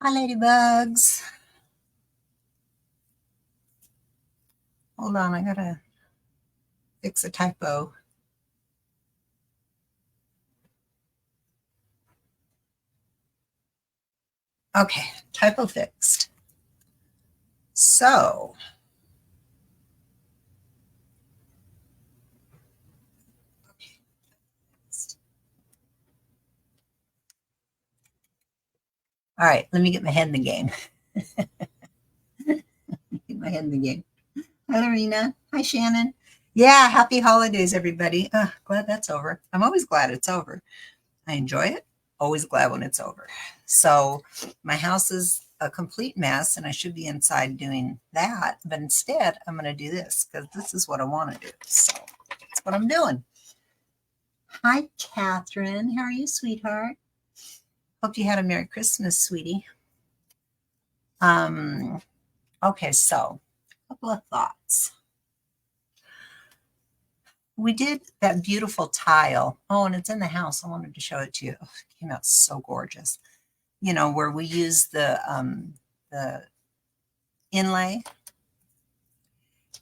Hi, ladybugs. Hold on, I gotta fix a typo. Okay, typo fixed. So, all right, let me get my head in the game. Get my head in the game. Hi, Lorena. Hi, Shannon. Yeah, happy holidays, everybody. Glad that's over. I'm always glad it's over. I enjoy it. Always glad when it's over. So, my house is a complete mess, and I should be inside doing that. But instead, I'm going to do this because this is what I want to do. So, that's what I'm doing. Hi, Catherine. How are you, sweetheart? Hope you had a Merry Christmas, sweetie. Um, okay, so a couple of thoughts. We did that beautiful tile. Oh, and it's in the house. I wanted to show it to you. Oh, it came out so gorgeous. You know, where we use the inlay.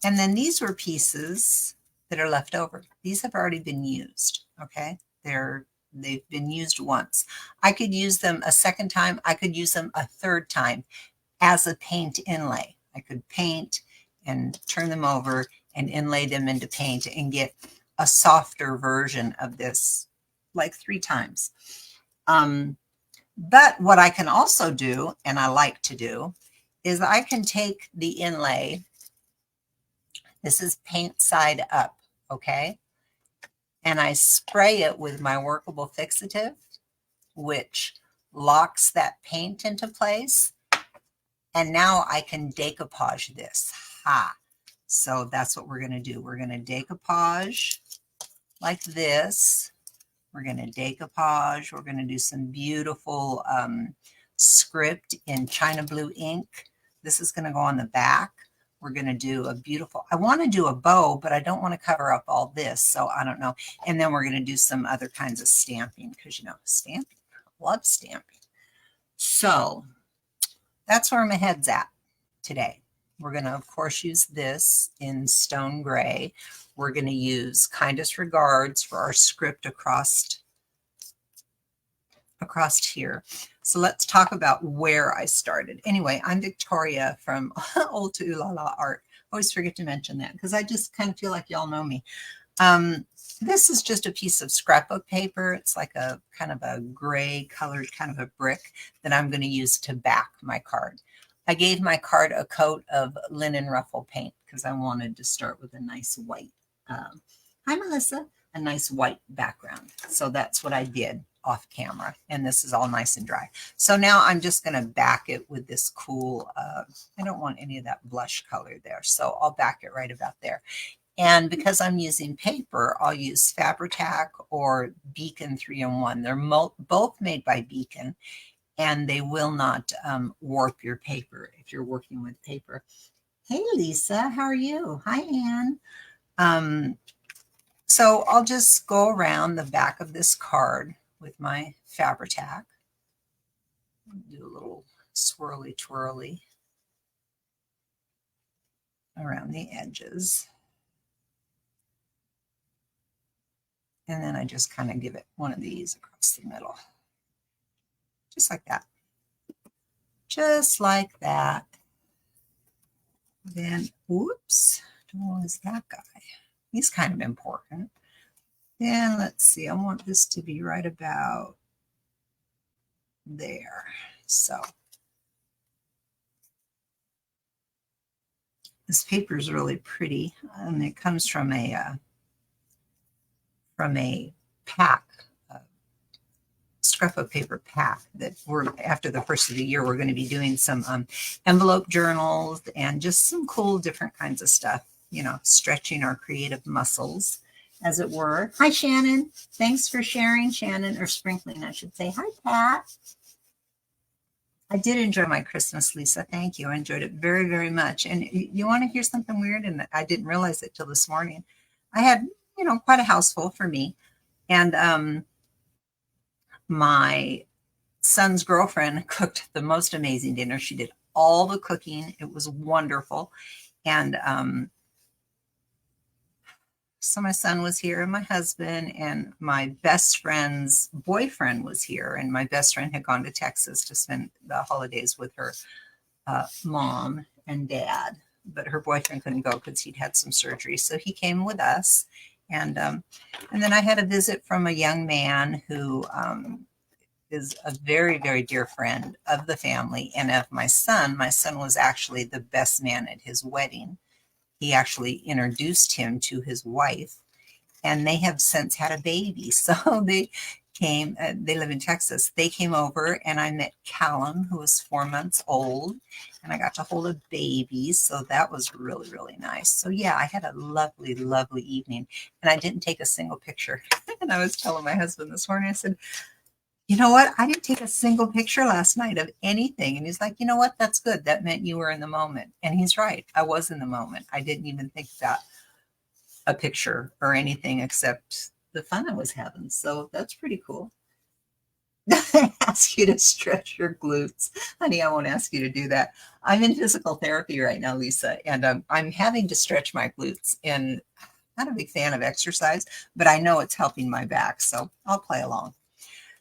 And then these were pieces that are left over. These have already been used. Okay. They've been used once. I could use them a second time. I could use them a third time as a paint inlay. I could paint and turn them over and inlay them into paint and get a softer version of this like 3 times. But what I can also do, and I like to do, is I can take the inlay. This is paint side up, okay? And I spray it with my workable fixative, which locks that paint into place. And now I can decoupage this. Ha! So that's what we're going to do. We're going to decoupage like this. We're going to decoupage. We're going to do some beautiful script in China blue ink. This is going to go on the back. We're going to do a beautiful, I want to do a bow, but I don't want to cover up all this. So I don't know. And then we're going to do some other kinds of stamping because, you know, stamping, I love stamping. So that's where my head's at today. We're going to, of course, use this in stone gray. We're going to use kindest regards for our script across here. So let's talk about where I started. Anyway, I'm Victoria from Old to Ooh La La Art. Always forget to mention that because I just kind of feel like y'all know me. This is just a piece of scrapbook paper. It's like a kind of a gray colored kind of a brick that I'm going to use to back my card. I gave my card a coat of linen ruffle paint because I wanted to start with a nice white. Hi, Melissa. A nice white background. So that's what I did off camera. And this is all nice and dry. So now I'm just going to back it with this cool, I don't want any of that blush color there. So I'll back it right about there. And because I'm using paper, I'll use Fabri-Tac or Beacon 3-in-1. They're both made by Beacon, and they will not warp your paper if you're working with paper. Hey, Lisa, how are you? Hi, Anne. So I'll just go around the back of this card with my Fabri-Tac. Do a little swirly twirly around the edges. And then I just kind of give it one of these across the middle. Just like that. Just like that. Then, whoops, don't lose that guy. He's kind of important. Then let's see, I want this to be right about there. So this paper is really pretty, and it comes from a pack, scrapbook paper pack that we're, after the first of the year, we're going to be doing some envelope journals and just some cool different kinds of stuff, you know, stretching our creative muscles, as it were. Hi, Shannon. Thanks for sharing, Shannon, or sprinkling, I should say. Hi, Pat. I did enjoy my Christmas, Lisa. Thank you. I enjoyed it very, very much. And you want to hear something weird? And I didn't realize it till this morning. I had, you know, quite a house full for me. And my son's girlfriend cooked the most amazing dinner. She did all the cooking. It was wonderful. And so my son was here and my husband and my best friend's boyfriend was here. And my best friend had gone to Texas to spend the holidays with her mom and dad. But her boyfriend couldn't go because he'd had some surgery. So he came with us. And then I had a visit from a young man who is a very, very dear friend of the family and of my son. My son was actually the best man at his wedding. He actually introduced him to his wife, and they have since had a baby. So they came, they live in Texas. They came over, and I met Callum, who was 4 months old, and I got to hold a baby. So that was really, really nice. So yeah, I had a lovely, lovely evening, and I didn't take a single picture. And I was telling my husband this morning, I said, you know what? I didn't take a single picture last night of anything. And he's like, you know what? That's good. That meant you were in the moment. And he's right. I was in the moment. I didn't even think about a picture or anything except the fun I was having. So that's pretty cool. I ask you to stretch your glutes. Honey, I won't ask you to do that. I'm in physical therapy right now, Lisa, and I'm having to stretch my glutes. And I'm not a big fan of exercise, but I know it's helping my back. So I'll play along.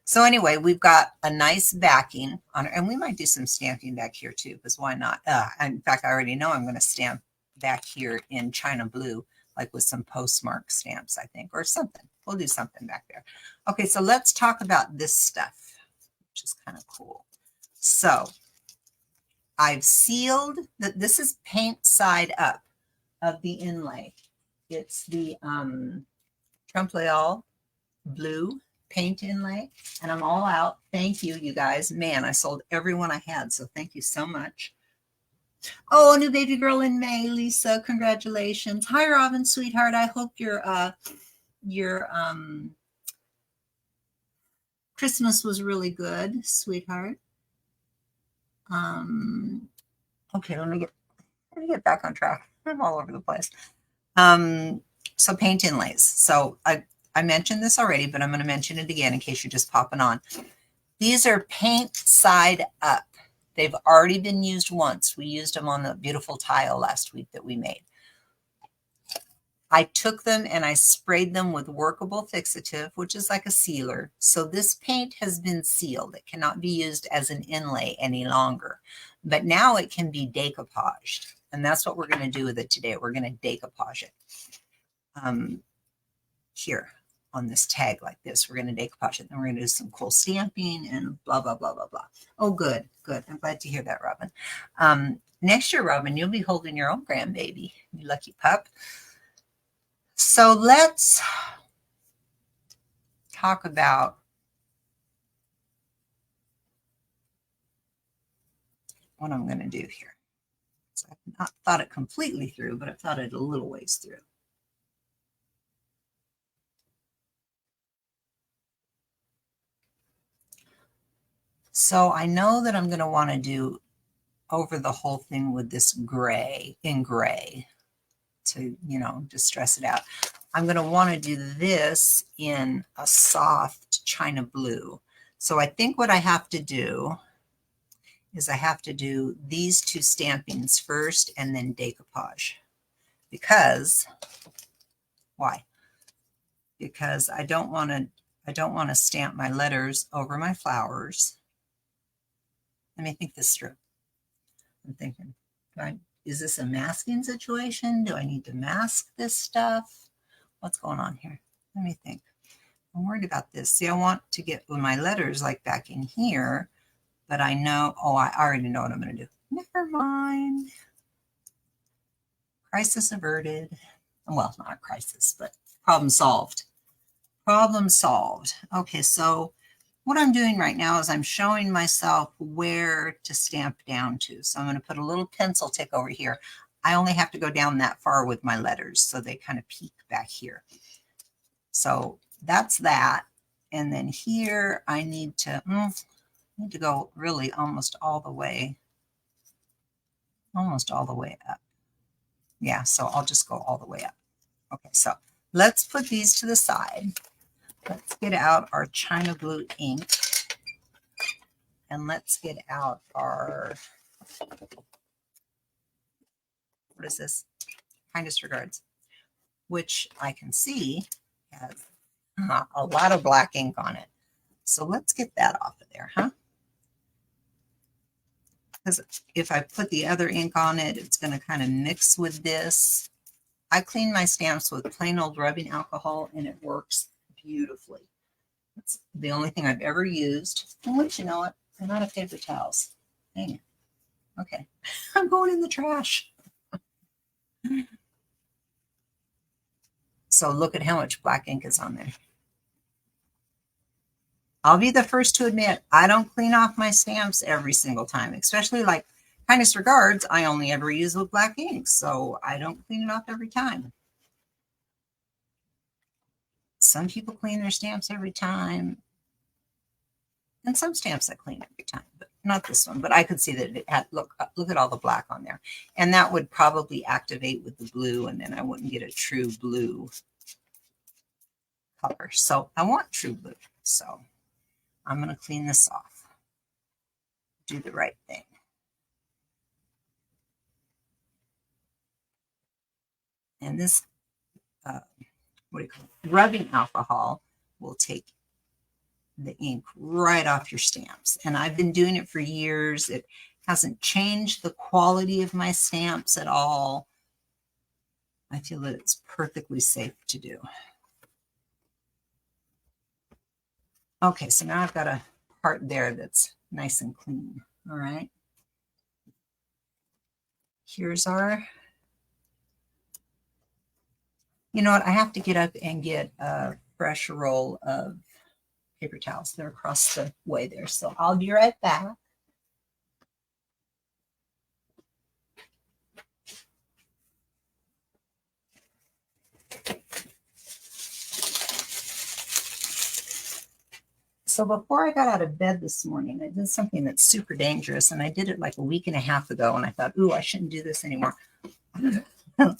So anyway, we've got a nice backing on it, and we might do some stamping back here too, because why not? In fact, I already know I'm going to stamp back here in China Blue, like with some postmark stamps, I think, or something. We'll do something back there. Okay, so let's talk about this stuff, which is kind of cool. So I've sealed that. This is paint side up of the inlay. It's the Trompe Bleu paint inlay, and I'm all out. Thank you, you guys. Man, I sold every one I had, so thank you so much. Oh, a new baby girl in May, Lisa. Congratulations. Hi, Robin, sweetheart. I hope your Christmas was really good, sweetheart. Okay, let me get back on track. I'm all over the place. So paint inlays. So I mentioned this already, but I'm going to mention it again in case you're just popping on. These are paint side up. They've already been used once. We used them on the beautiful tile last week that we made. I took them and I sprayed them with workable fixative, which is like a sealer. So this paint has been sealed. It cannot be used as an inlay any longer. But now it can be decoupaged. And that's what we're going to do with it today. We're going to decoupage it. Here on this tag like this. We're going to decoupage it. And we're going to do some cool stamping and blah, blah, blah, blah, blah. Oh, good, good. I'm glad to hear that, Robin. Next year, Robin, you'll be holding your own grandbaby. You lucky pup. So let's talk about what I'm going to do here. So I've not thought it completely through, but I've thought it a little ways through. So I know that I'm going to want to do over the whole thing with this gray, in gray, to, you know, just stress it out. I'm going to want to do this in a soft China Blue. So I think what I have to do is I have to do these two stampings first and then decoupage. Because, why? Because I don't want to stamp my letters over my flowers. Let me think this through. I'm thinking, is this a masking situation? Do I need to mask this stuff? What's going on here? Let me think. I'm worried about this. See, I want to get my letters like back in here, but I know, oh, I already know what I'm going to do. Never mind. Crisis averted. Well, not a crisis, but problem solved. Problem solved. Okay, so what I'm doing right now is I'm showing myself where to stamp down to. So I'm going to put a little pencil tick over here. I only have to go down that far with my letters, so they kind of peek back here. So that's that. And then here I need to go really almost all the way up. Yeah, so I'll just go all the way up. Okay, so let's put these to the side. Let's get out our China Blue ink. And let's get out our, what is this? Kindest regards, which I can see has a lot of black ink on it. So let's get that off of there, huh? Because if I put the other ink on it, it's going to kind of mix with this. I clean my stamps with plain old rubbing alcohol, and it works beautifully. It's the only thing I've ever used. And wait, you know what? I'm out of paper towels. Dang it. Okay. I'm going in the trash. So look at how much black ink is on there. I'll be the first to admit I don't clean off my stamps every single time, especially like Kindest Regards. I only ever use with black ink, so I don't clean it off every time. Some people clean their stamps every time, and some stamps I clean every time, but not this one. But I could see that it had, look at all the black on there, and that would probably activate with the blue, and then I wouldn't get a true blue color. So I want true blue, so I'm going to clean this off. Do the right thing. And this, what do you call it? Rubbing alcohol will take the ink right off your stamps. And I've been doing it for years. It hasn't changed the quality of my stamps at all. I feel that it's perfectly safe to do. Okay, so now I've got a part there that's nice and clean. All right. Here's our, you know what? I have to get up and get a fresh roll of paper towels. They're across the way there. So I'll be right back. So before I got out of bed this morning, I did something that's super dangerous, and I did it like a week and a half ago, and I thought, ooh, I shouldn't do this anymore. I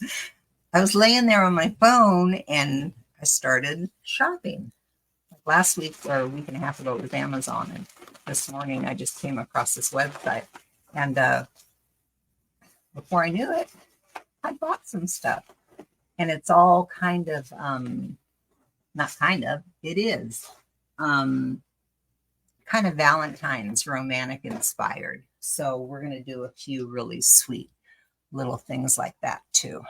was laying there on my phone, and I started shopping. Like last week or a week and a half ago, it was Amazon, and this morning I just came across this website, and before I knew it, I bought some stuff, and it's all kind of, not kind of, it is. Kind of Valentine's romantic inspired. So we're going to do a few really sweet little things like that too,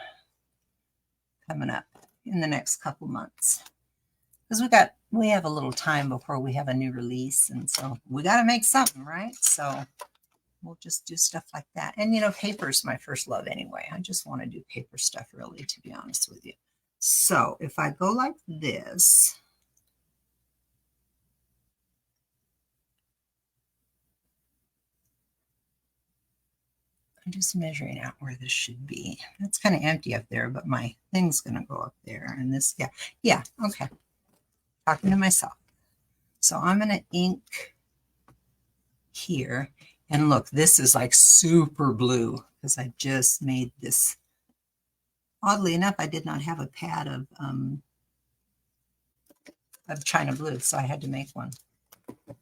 coming up in the next couple months. Because we have a little time before we have a new release. And so we got to make something, right? So we'll just do stuff like that. And, you know, paper's my first love anyway. I just want to do paper stuff really, to be honest with you. So if I go like this, I'm just measuring out where this should be. It's kind of empty up there, but my thing's going to go up there. And this, yeah, okay. Talking to myself. So I'm going to ink here. And look, this is like super blue because I just made this. Oddly enough, I did not have a pad of China blue, so I had to make one. A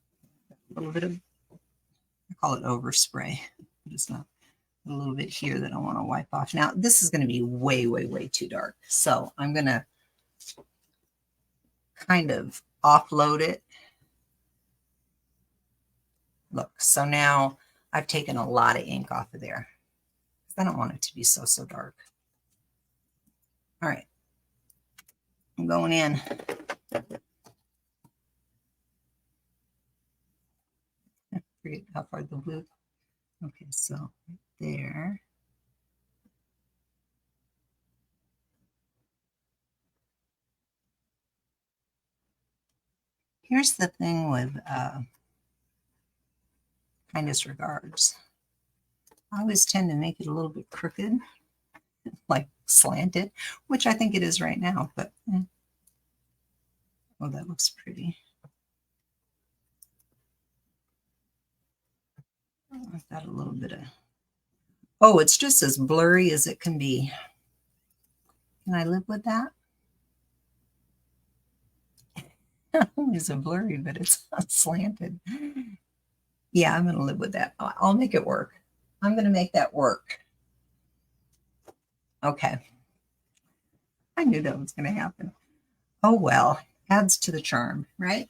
little bit of, I call it overspray, but it's not. A little bit here that I want to wipe off. Now, this is going to be way, way, way too dark. So I'm going to kind of offload it. Look, so now I've taken a lot of ink off of there. I don't want it to be so dark. All right. I'm going in. I forget how far the blue. Okay, so right there. Here's the thing with Kindest Regards. I always tend to make it a little bit crooked, like slanted, which I think it is right now, but oh, that looks pretty. I've got a little bit of, oh, it's just as blurry as it can be. Can I live with that? Not only is it blurry, but it's not slanted. Yeah, I'm going to live with that. I'll make it work. I'm going to make that work. Okay. I knew that was going to happen. Oh, well, adds to the charm, right?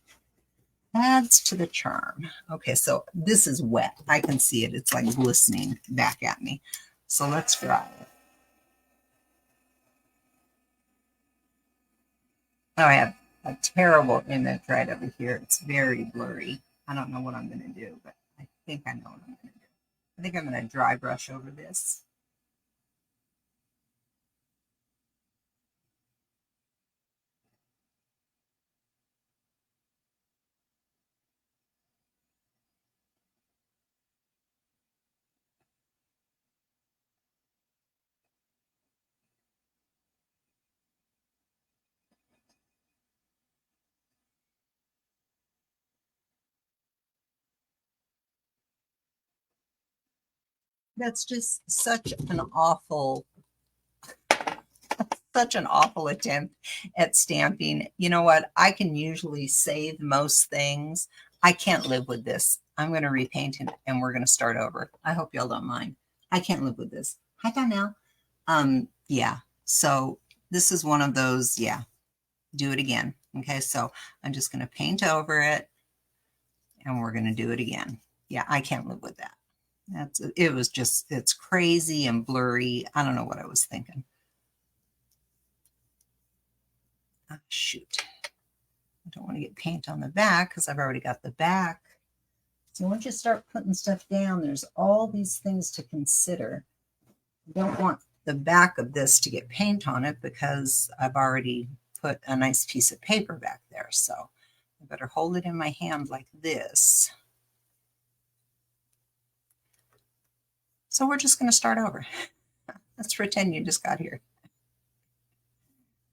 Adds to the charm. Okay, so this is wet. I can see it. It's like glistening back at me. So let's dry it. Oh, I have a terrible image right over here. It's very blurry. I don't know what I'm going to do, but I think I know what I'm going to do. I think I'm going to dry brush over this. That's just such an awful attempt at stamping. You know what? I can usually save most things. I can't live with this. I'm going to repaint it and we're going to start over. I hope y'all don't mind. I can't live with this. Hi, Donnell. Yeah. So this is one of those, yeah, do it again. Okay. So I'm just going to paint over it and we're going to do it again. Yeah. I can't live with that. It was just, it's crazy and blurry. I don't know what I was thinking. Oh, shoot. I don't want to get paint on the back because I've already got the back. So once you start putting stuff down, there's all these things to consider. I don't want the back of this to get paint on it because I've already put a nice piece of paper back there. So I better hold it in my hand like this. So we're just going to start over. Let's pretend you just got here.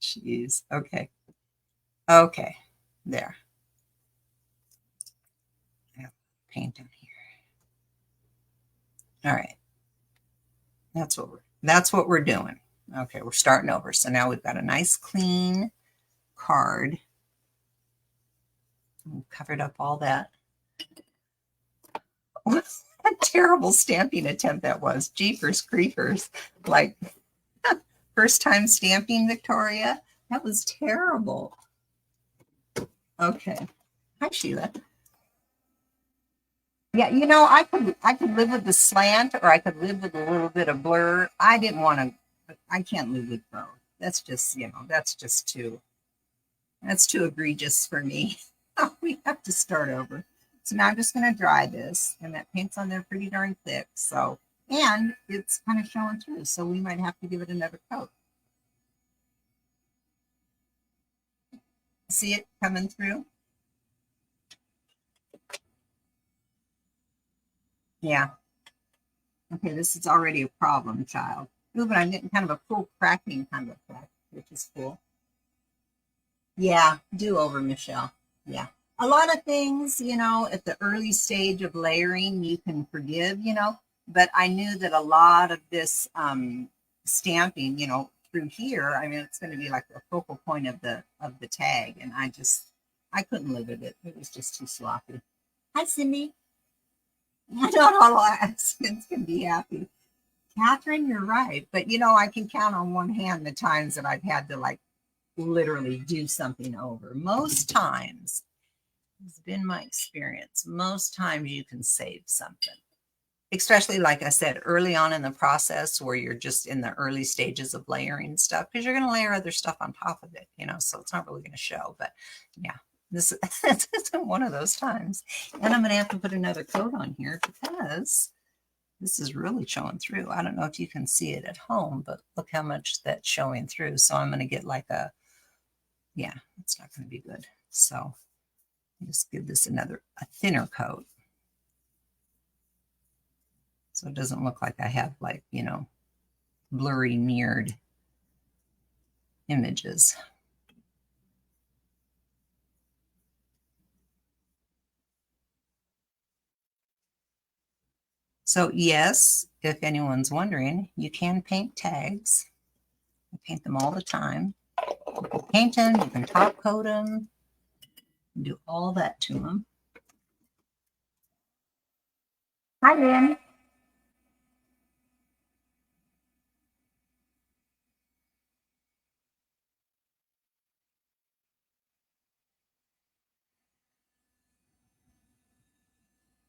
Jeez. Okay. Okay. There. I have paint in here. All right. That's what we're doing. Okay, we're starting over. So now we've got a nice clean card. We've covered up all that. What a terrible stamping attempt that was. Jeepers creepers. Like, first time stamping, Victoria. That was terrible. Okay. Hi, Sheila. Yeah, you know, I could live with the slant or I could live with a little bit of blur. I didn't want to, I can't live with both. That's just, that's too egregious for me. We have to start over. So now I'm just going to dry this, and that paint's on there pretty darn thick. So, and it's kind of showing through, so we might have to give it another coat. See it coming through? Yeah. Okay, this is already a problem, child. Ooh, but I'm getting kind of a cool cracking kind of effect, which is cool. Yeah, do over, Michelle. Yeah. A lot of things, at the early stage of layering, you can forgive, but I knew that a lot of this stamping, through here, I mean, it's going to be like the focal point of the tag, and I couldn't live with it. It was just too sloppy. Hi, Cindy. Not all accents can be happy. Catherine, you're right, but I can count on one hand the times that I've had to like literally do something over. Most times, it's been my experience, most times you can save something, especially like I said, early on in the process where you're just in the early stages of layering stuff, because you're going to layer other stuff on top of it, so it's not really going to show. But yeah, this is one of those times. And I'm going to have to put another coat on here because this is really showing through. I don't know if you can see it at home, but look how much that's showing through. So I'm going to get like yeah, it's not going to be good. So just give this a thinner coat. So it doesn't look like I have like, blurry mirrored images. So yes, if anyone's wondering, you can paint tags. I paint them all the time. You can paint them, you can top coat them, do all that to them. Hi, Lynn.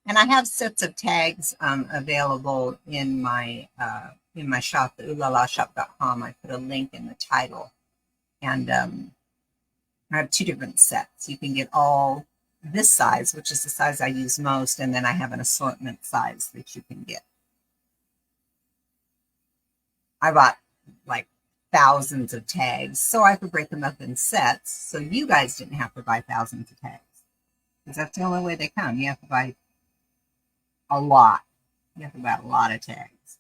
And I have sets of tags available in my shop, the oolalashop.com. I put a link in the title, and I have two different sets. You can get all this size, which is the size I use most, and then I have an assortment size that you can get. I bought like thousands of tags so I could break them up in sets, so you guys didn't have to buy thousands of tags, because that's the only way they come. You have to buy a lot. You have to buy a lot of tags.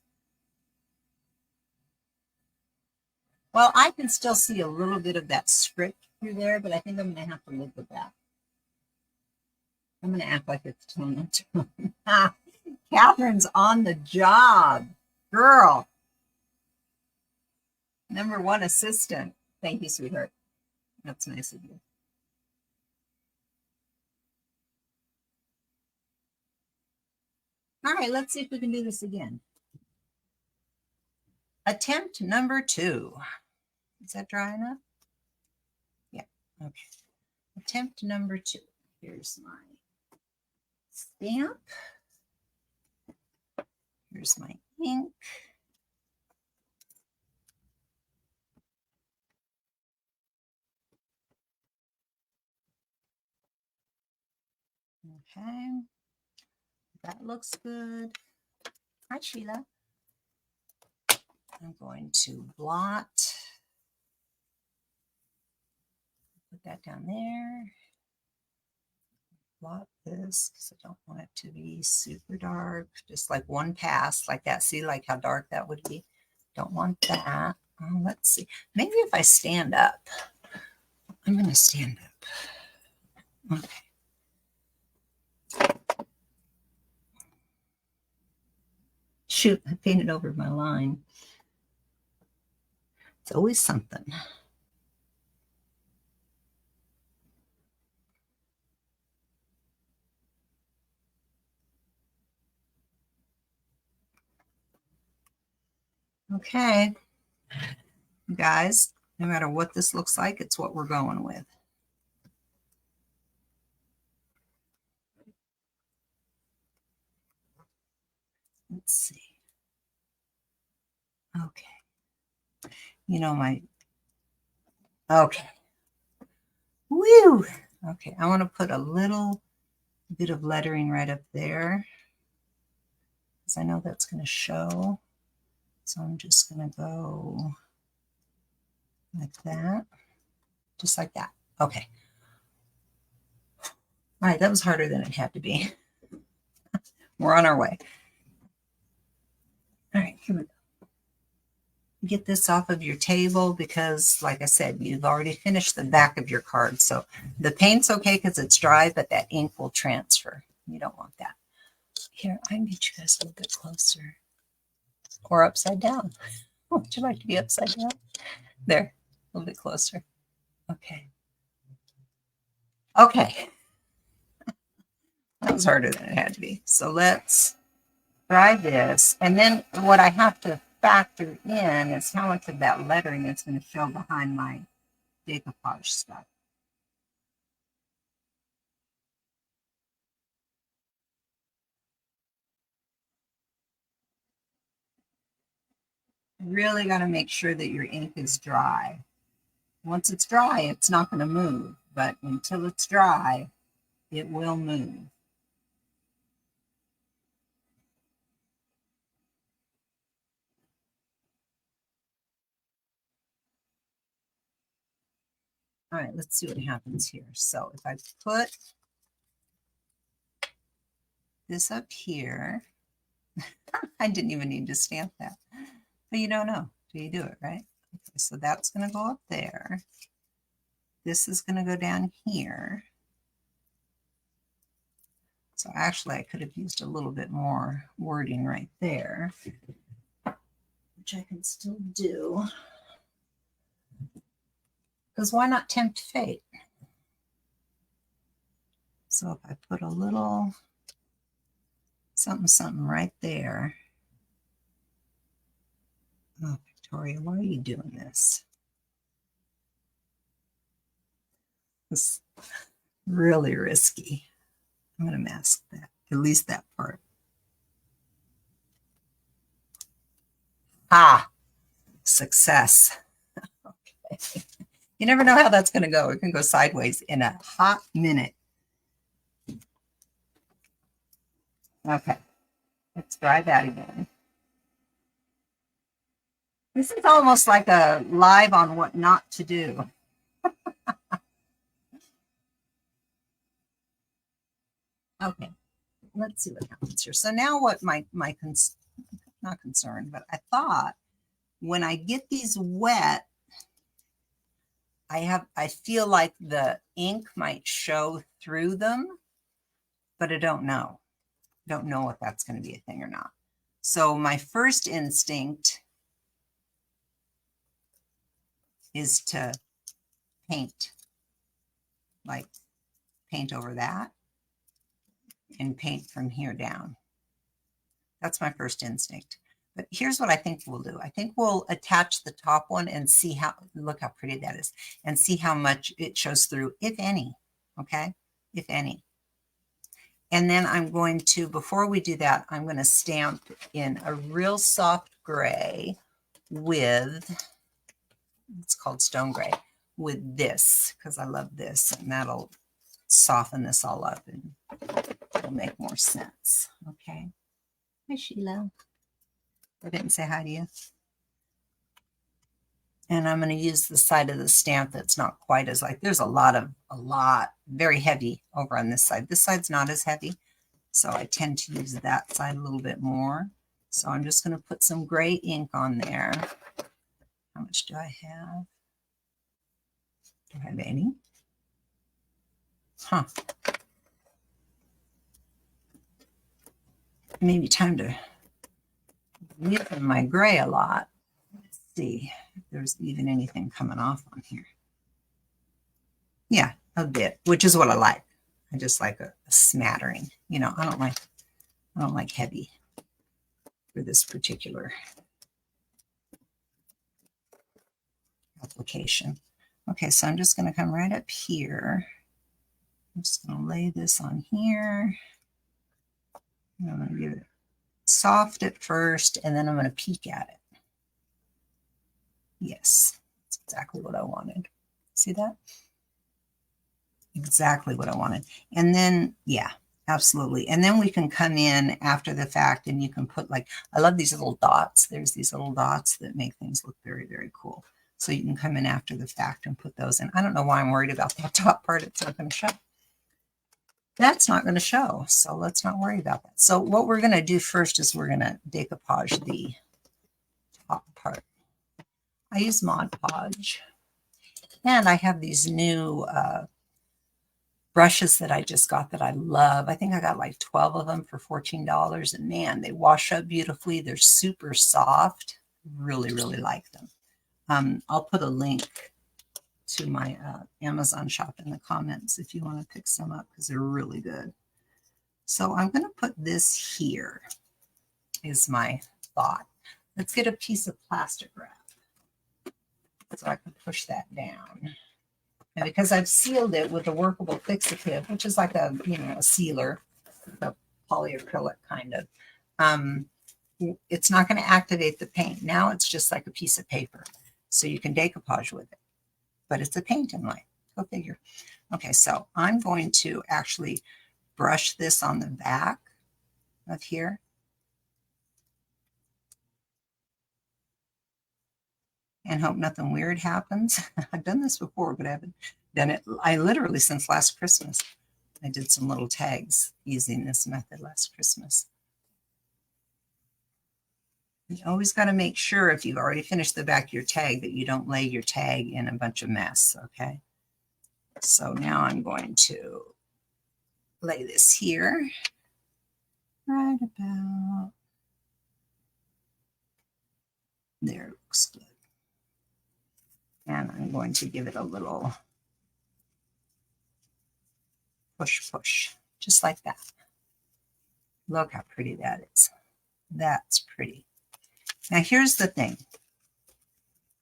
Well, I can still see a little bit of that script through there, but I think I'm going to have to live with that. I'm going to act like it's tone to tone. Catherine's on the job. Girl. #1 assistant. Thank you, sweetheart. That's nice of you. All right, let's see if we can do this again. Attempt #2. Is that dry enough? Yeah, okay. Attempt #2. Here's my stamp. Here's my ink. Okay, that looks good. Hi, Sheila. I'm going to blot. Put that down there. Blot this because I don't want it to be super dark. Just like one pass like that. See like how dark that would be? Don't want that. Let's see. Maybe if I stand up. I'm going to stand up. Okay. Shoot, I painted over my line. It's always something. Okay. You guys, no matter what this looks like, it's what we're going with. Let's see. Okay. You know okay. Woo! Okay, I want to put a little bit of lettering right up there because I know that's going to show. So I'm just going to go like that, just like that. Okay. All right, that was harder than it had to be. We're on our way. All right, here we go. Get this off of your table because, like I said, you've already finished the back of your card. So the paint's okay because it's dry, but that ink will transfer. You don't want that. Here, I can get you guys a little bit closer. Or upside down. Would you like to be upside down? There, a little bit closer. Okay. Okay. That was harder than it had to be. So let's try this. And then what I have to factor in is how much of that lettering that's going to show behind my decoupage stuff. Really got to make sure that your ink is dry. Once it's dry, it's not going to move. But until it's dry, it will move. All right, let's see what happens here. So if I put this up here, I didn't even need to stamp that. But you don't know till you do it, right? Okay, so that's going to go up there. This is going to go down here. So actually, I could have used a little bit more wording right there, which I can still do. Because why not tempt fate? See something, something right there. Oh, Victoria, why are you doing this? It's really risky. I'm going to mask that, at least that part. Ah, success. Okay. You never know how that's going to go. It can go sideways in a hot minute. Okay, let's try that again. This is almost like a live on what not to do. Okay, let's see what happens here. So now what not concern, but I thought when I get these wet, I feel like the ink might show through them, but I don't know. Don't know if that's going to be a thing or not. So my first instinct is to paint, like paint over that and paint from here down. That's my first instinct. But here's what I think we'll do. I think we'll attach the top one and see how, look how pretty that is, and see how much it shows through, if any, okay? If any. And then I'm going to, before we do that, I'm going to stamp in a real soft gray with, it's called stone gray, with this, because I love this, and that'll soften this all up and it'll make more sense. Okay. Hi, Sheila. I didn't say hi to you. And I'm going to use the side of the stamp that's not quite as like, there's a lot, very heavy over on this side. This side's not as heavy, so I tend to use that side a little bit more. So I'm just going to put some gray ink on there. How much do I have? Do I have any? Huh. Maybe time to deepen my gray a lot. Let's see if there's even anything coming off on here. Yeah, a bit, which is what I like. I just like a smattering. You know, I don't like heavy for this particular application. Okay, so I'm just going to come right up here. I'm just going to lay this on here. And I'm going to give it soft at first, and then I'm going to peek at it. Yes, that's exactly what I wanted. See that? Exactly what I wanted. And then, yeah, absolutely. And then we can come in after the fact and you can put like, I love these little dots. There's these little dots that make things look very, very cool. So you can come in after the fact and put those in. I don't know why I'm worried about that top part. It's not going to show. That's not going to show. So let's not worry about that. So what we're going to do first is we're going to decoupage the top part. I use Mod Podge. And I have these new brushes that I just got that I love. I think I got like 12 of them for $14. And man, they wash up beautifully. They're super soft. Really, really like them. I'll put a link to my Amazon shop in the comments if you want to pick some up because they're really good. So I'm going to put this here is my thought. Let's get a piece of plastic wrap so I can push that down. And because I've sealed it with a workable fixative, which is like a, you know, a sealer, a polyacrylic kind of, it's not going to activate the paint. Now it's just like a piece of paper. So you can decoupage with it. But it's a paint inlay. Go figure. Okay, so I'm going to actually brush this on the back of here. And hope nothing weird happens. I've done this before, but I haven't done it. I literally, since last Christmas, I did some little tags using this method last Christmas. You always got to make sure if you've already finished the back of your tag that you don't lay your tag in a bunch of mess, okay? So now I'm going to lay this here right about there. Looks good. And I'm going to give it a little push, just like that. Look how pretty that is. That's pretty. Now here's the thing.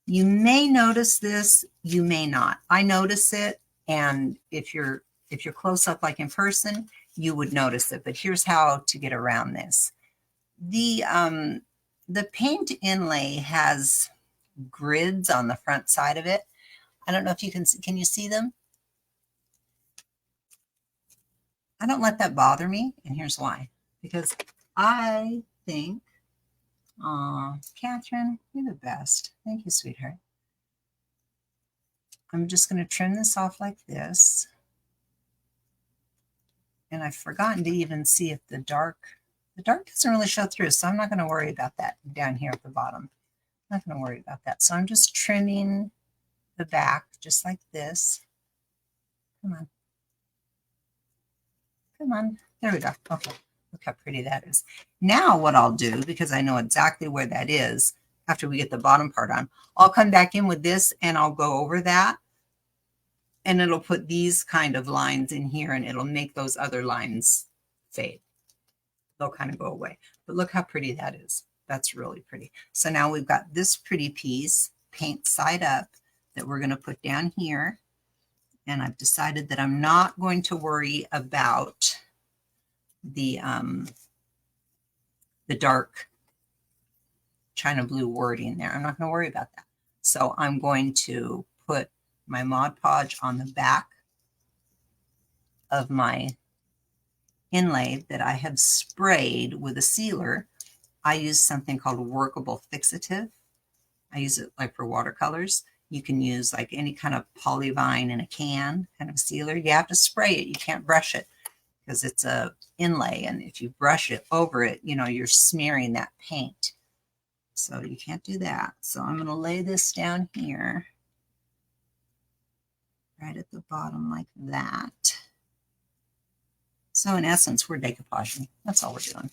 You may notice this, you may not. I notice it, and if you're close up like in person, you would notice it. But here's how to get around this. The paint inlay has grids on the front side of it. I don't know if you can you see them? I don't let that bother me, and here's why. Because I think, aw, Catherine, you're the best. Thank you, sweetheart. I'm just going to trim this off like this. And I've forgotten to even see if the dark doesn't really show through, so I'm not going to worry about that down here at the bottom. I'm not going to worry about that. So I'm just trimming the back just like this. Come on. Come on. There we go. Okay. Look how pretty that is. Now what I'll do, because I know exactly where that is, after we get the bottom part on, I'll come back in with this and I'll go over that. And it'll put these kind of lines in here and it'll make those other lines fade. They'll kind of go away. But look how pretty that is. That's really pretty. So now we've got this pretty piece, paint side up, that we're going to put down here. And I've decided that I'm not going to worry about the dark China blue wording there. I'm not going to worry about that. So I'm going to put my Mod Podge on the back of my inlay that I have sprayed with a sealer. I use something called workable fixative. I use it like for watercolors. You can use like any kind of polyvine in a can kind of sealer. You have to spray it. You can't brush it because it's a inlay. And if you brush it over it, you know, you're smearing that paint. So you can't do that. So I'm going to lay this down here right at the bottom like that. So in essence, we're decoupaging. That's all we're doing.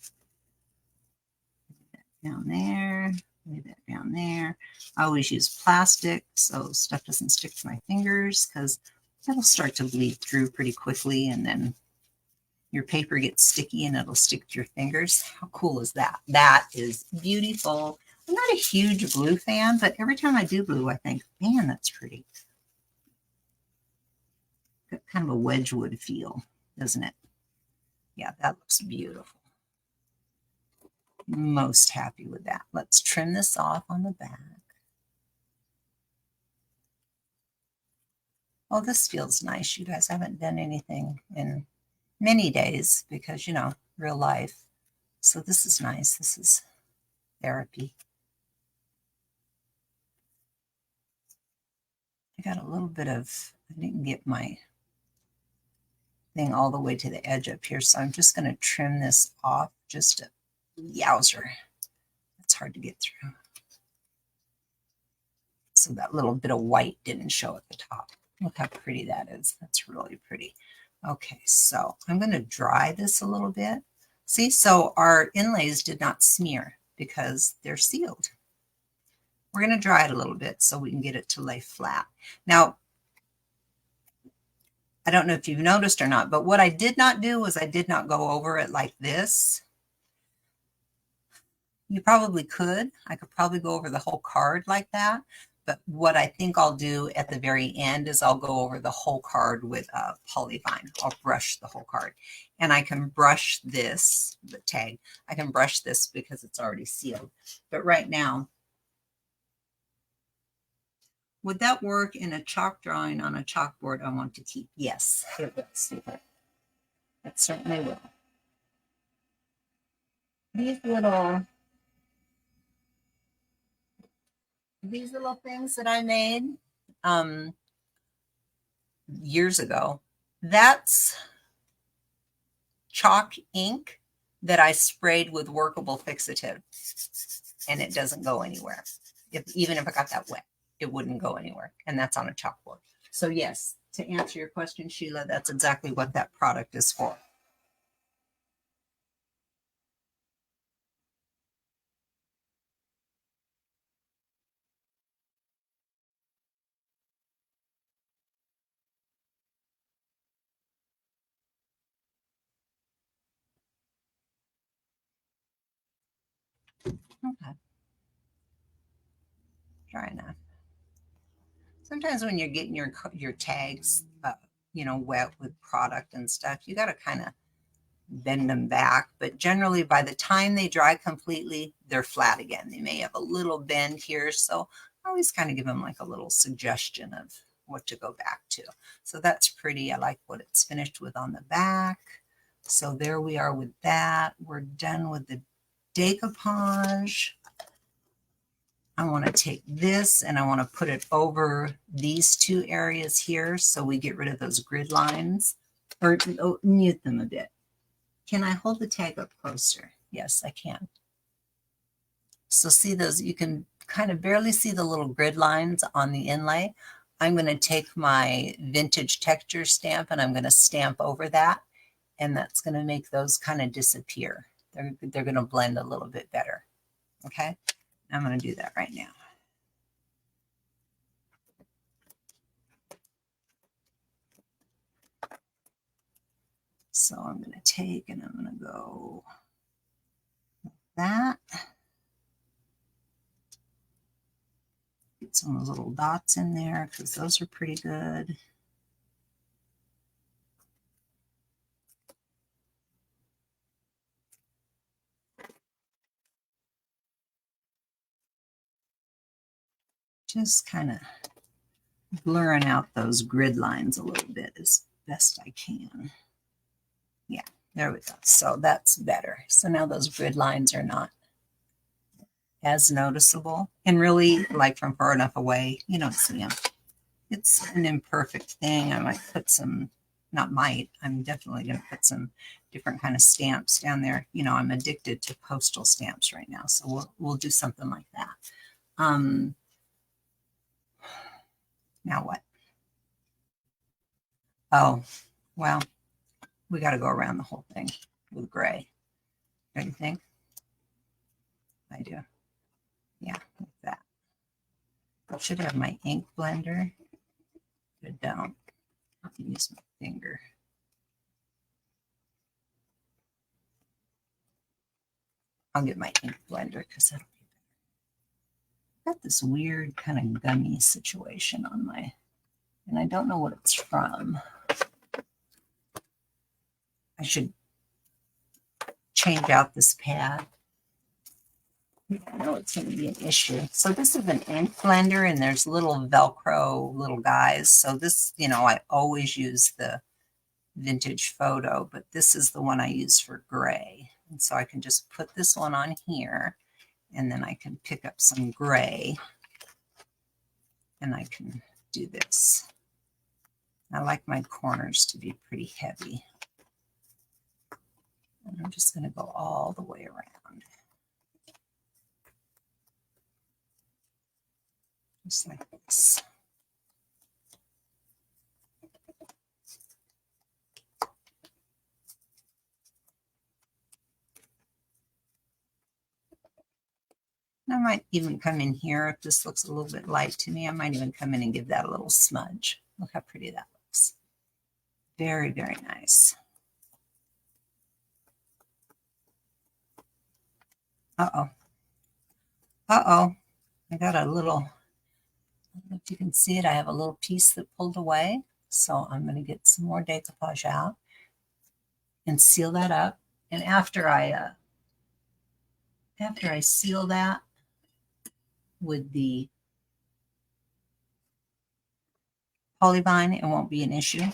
Down there, lay that down there. I always use plastic so stuff doesn't stick to my fingers because that'll start to bleed through pretty quickly and then your paper gets sticky and it'll stick to your fingers. How cool is that? That is beautiful. I'm not a huge blue fan, but every time I do blue, I think, man, that's pretty. Got kind of a Wedgwood feel, doesn't it? Yeah, that looks beautiful. Most happy with that. Let's trim this off on the back. Oh, this feels nice. You guys haven't done anything in many days because, you know, real life. So this is nice. This is therapy. I got a little bit of, I didn't get my thing all the way to the edge up here. So I'm just going to trim this off just a yowzer. It's hard to get through. So that little bit of white didn't show at the top. Look how pretty that is. That's really pretty. Okay, so I'm going to dry this a little bit. See, so our inlays did not smear because they're sealed. We're going to dry it a little bit so we can get it to lay flat. Now, I don't know if you've noticed or not, but what I did not do was I did not go over it like this. You probably could. I could probably go over the whole card like that. But what I think I'll do at the very end is I'll go over the whole card with a polyvine. I'll brush the whole card. And I can brush this, the tag. I can brush this because it's already sealed. But right now, would that work in a chalk drawing on a chalkboard I want to keep? Yes, it does. It certainly will. These little things that I made years ago, that's chalk ink that I sprayed with workable fixative, and it doesn't go anywhere. Even if I got that wet, it wouldn't go anywhere, and that's on a chalkboard. So yes, to answer your question, Sheila, that's exactly what that product is for. Okay, dry enough. Sometimes when you're getting your tags, wet with product and stuff, you got to kind of bend them back. But generally, by the time they dry completely, they're flat again. They may have a little bend here, so I always kind of give them like a little suggestion of what to go back to. So that's pretty. I like what it's finished with on the back. So there we are with that. We're done with the decoupage. I want to take this and I want to put it over these two areas here so we get rid of those grid lines, or mute them a bit. Can I hold the tag up closer? Yes, I can. So see those, you can kind of barely see the little grid lines on the inlay. I'm going to take my vintage texture stamp and I'm going to stamp over that, and that's going to make those kind of disappear. They're going to blend a little bit better. Okay, I'm going to do that right now. So I'm going to take and I'm going to go like that. Get some of those little dots in there because those are pretty good. Just kind of blurring out those grid lines a little bit as best I can. Yeah, there we go. So that's better. So now those grid lines are not as noticeable, and really, like from far enough away, you don't see them. It's an imperfect thing. I might put some, not might, I'm definitely going to put some different kind of stamps down there. You know, I'm addicted to postal stamps right now, so we'll do something like that. Now what? Oh, well, we got to go around the whole thing with gray. Don't you think? I do. Yeah, like that. I should have my ink blender, but I don't. I can use my finger. I'll get my ink blender because that'll be better. I've got this weird kind of gummy situation on my, and I don't know what it's from. I should change out this pad. I know it's going to be an issue. So this is an ink blender, and there's little Velcro little guys. So this, I always use the vintage photo, but this is the one I use for gray. And so I can just put this one on here, and then I can pick up some gray, and I can do this. I like my corners to be pretty heavy. And I'm just going to go all the way around. Just like this. I might even come in here if this looks a little bit light to me. I might even come in and give that a little smudge. Look how pretty that looks. Very, very nice. Uh-oh. Uh-oh. I got a little, I don't know if you can see it. I have a little piece that pulled away. So I'm going to get some more decoupage out and seal that up. And after I seal that with the polyvine, it won't be an issue.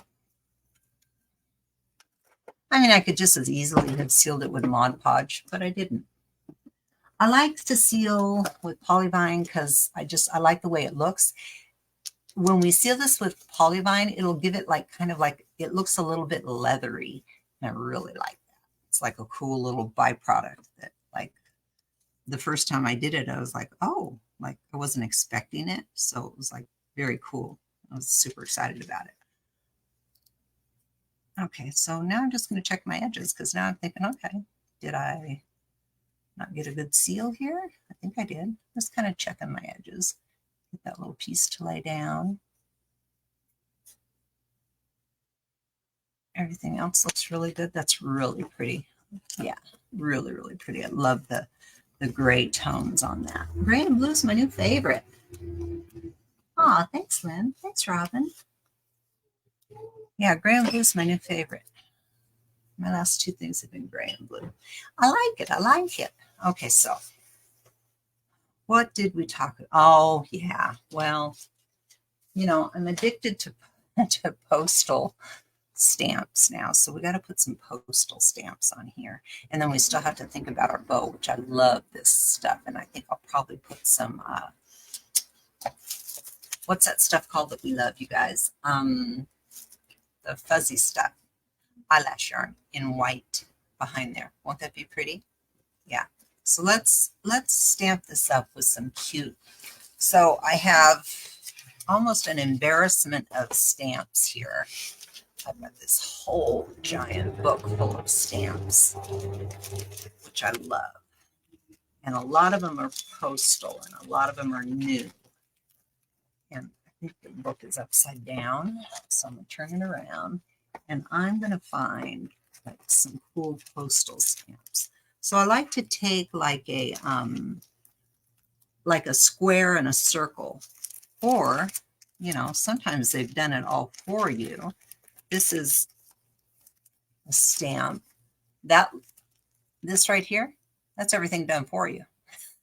I mean, I could just as easily have sealed it with Mod Podge, but I didn't. I like to seal with polyvine because I like the way it looks. When we seal this with polyvine, it'll give it like kind of like, it looks a little bit leathery. And I really like that. It's like a cool little byproduct that, like, the first time I did it, I was like, oh, like I wasn't expecting it. So it was like very cool. I was super excited about it. Okay, so now I'm just going to check my edges because now I'm thinking, okay, did I not get a good seal here? I think I did. Just kind of checking my edges. Get that little piece to lay down. Everything else looks really good. That's really pretty. Yeah, really, really pretty. I love the the gray tones on that. Gray and blue is my new favorite. Aw, thanks, Lynn. Thanks, Robin. Yeah, gray and blue is my new favorite. My last two things have been gray and blue. I like it. I like it. Okay, so what did we talk about? Oh, yeah. Well, you know, I'm addicted to postal stamps now. So we got to put some postal stamps on here. And then we still have to think about our bow, which I love this stuff. And I think I'll probably put some, what's that stuff called that we love, you guys? The fuzzy stuff, eyelash yarn in white behind there. Won't that be pretty? Yeah. So let's stamp this up with some cute. So I have almost an embarrassment of stamps here. I've got this whole giant book full of stamps, which I love. And a lot of them are postal and a lot of them are new. And I think the book is upside down. So I'm going to turn it around and I'm going to find like some cool postal stamps. So I like to take like a square and a circle, or, you know, sometimes they've done it all for you. This is a stamp. This right here, that's everything done for you.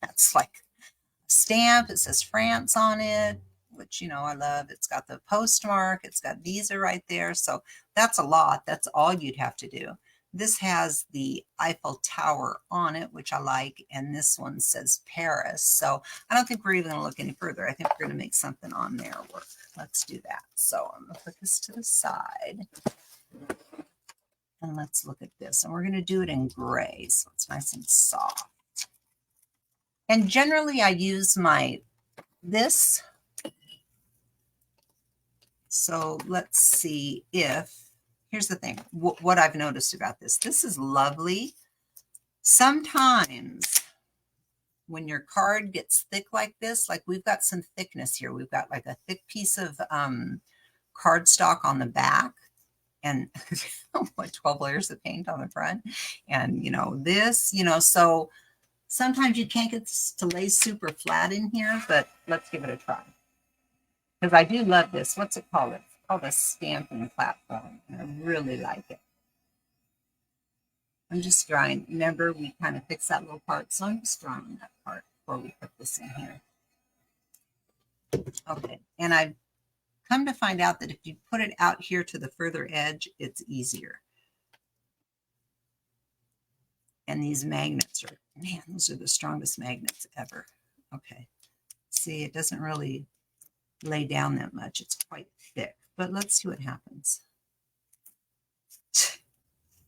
That's like a stamp. It says France on it, which, you know, I love. It's got the postmark. It's got Visa right there. So that's a lot. That's all you'd have to do. This has the Eiffel Tower on it, which I like. And this one says Paris. So I don't think we're even going to look any further. I think we're going to make something on there work. Let's do that. So I'm going to put this to the side. And let's look at this. And we're going to do it in gray, so it's nice and soft. And generally I use this. So let's see if, here's the thing, what I've noticed about this. This is lovely. Sometimes when your card gets thick like this, like we've got some thickness here. We've got like a thick piece of cardstock on the back. And what, 12 layers of paint on the front. And, you know, this, you know, so sometimes you can't get this to lay super flat in here, but let's give it a try. Because I do love this. What's it called? It's called a stamping platform. And I really like it. I'm just drawing. Remember, we kind of fixed that little part. So I'm just drawing that part before we put this in here. Okay. And I've come to find out that if you put it out here to the further edge, it's easier. And these magnets are, man, those are the strongest magnets ever. Okay. See, it doesn't really lay down that much. It's quite thick, but let's see what happens.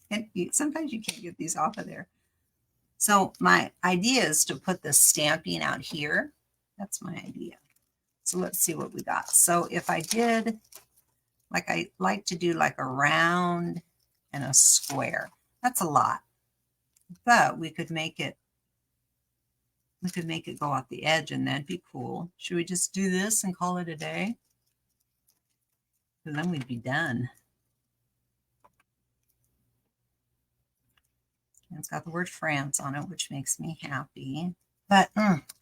And sometimes you can't get these off of there. So my idea is to put the stamping out here. That's my idea. So let's see what we got. So if I did, like I like to do like a round and a square. That's a lot, but we could make it go off the edge and that'd be cool. Should we just do this and call it a day? And then we'd be done. And it's got the word France on it, which makes me happy. But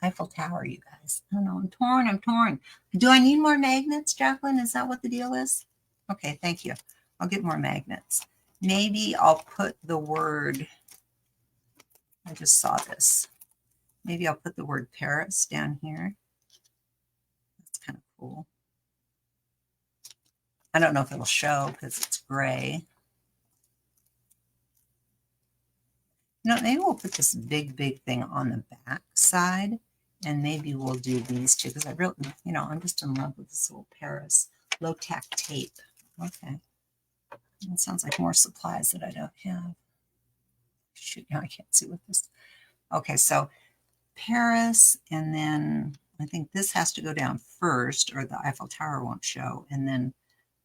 Eiffel Tower, you guys. I don't know. I'm torn. Do I need more magnets, Jacqueline? Is that what the deal is? Okay, thank you. I'll get more magnets. Maybe I'll put the word, I just saw this. Maybe I'll put the word Paris down here. That's kind of cool. I don't know if it'll show because it's gray. You know, maybe we'll put this big thing on the back side, and maybe we'll do these two because I really, you know, I'm just in love with this little Paris low-tack tape. Okay. It sounds like more supplies that I don't have. Shoot, now I can't see what this. Okay, so Paris, and then I think this has to go down first or the Eiffel Tower won't show. And then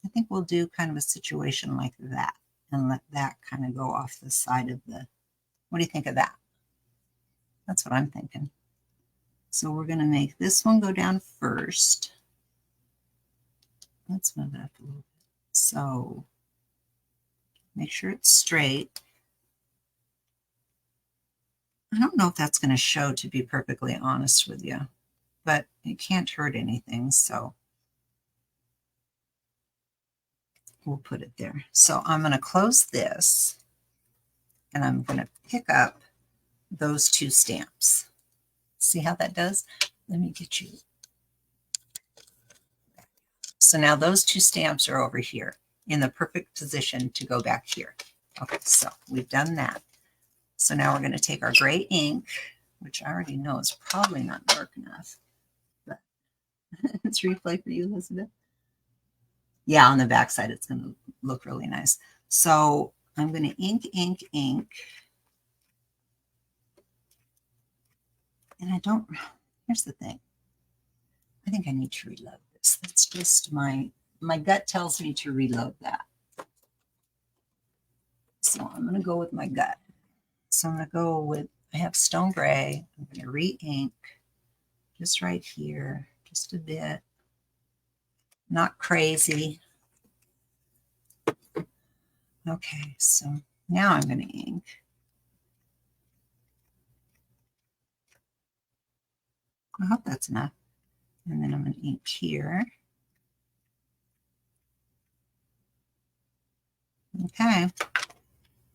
I think we'll do kind of a situation like that and let that kind of go off the side of the, what do you think of that? That's what I'm thinking. So we're going to make this one go down first. Let's move it up a little bit. So make sure it's straight. I don't know if that's going to show, to be perfectly honest with you, but it can't hurt anything, so we'll put it there. So I'm going to close this, and I'm going to pick up those two stamps. See how that does? Let me get you. So now those two stamps are over here in the perfect position to go back here. Okay, so we've done that. So now we're going to take our gray ink, which I already know is probably not dark enough, but it's replay for you, Elizabeth. Yeah, on the back side, it's going to look really nice. So I'm going to ink, ink, ink. And I don't, here's the thing. I think I need to reload this. That's just my gut tells me to reload that. So I'm going to go with my gut. So I'm going to go with, I have stone gray. I'm going to re-ink just right here, just a bit. Not crazy. Okay, so now I'm going to ink. I hope that's enough. And then I'm going to ink here. Okay,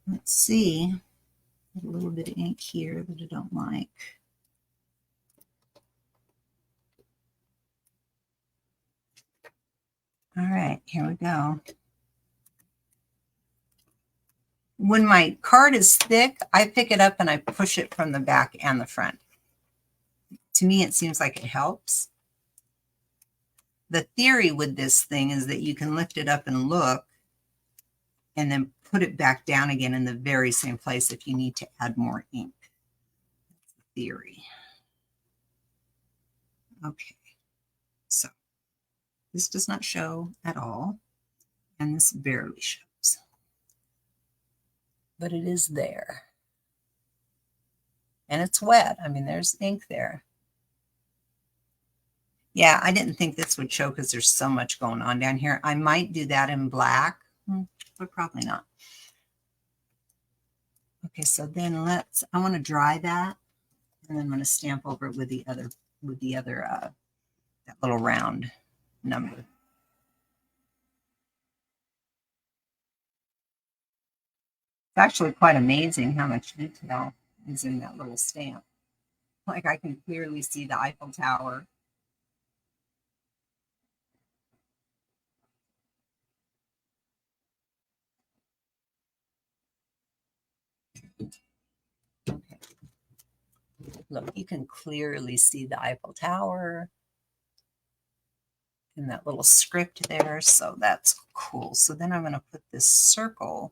let's see. A little bit of ink here that I don't like. All right, here we go. When my card is thick, I pick it up and I push it from the back and the front. To me, it seems like it helps. The theory with this thing is that you can lift it up and look and then put it back down again in the very same place if you need to add more ink. That's the theory. Okay, so this does not show at all, and this barely shows, but it is there. And it's wet. I mean, there's ink there. Yeah, I didn't think this would show because there's so much going on down here. I might do that in black, but probably not. Okay, so then I want to dry that, and then I'm going to stamp over it with the other, that little round number. It's actually quite amazing how much detail is in that little stamp. Like I can clearly see the Eiffel Tower. Okay. Look, you can clearly see the Eiffel Tower and that little script there. So that's cool. So then I'm going to put this circle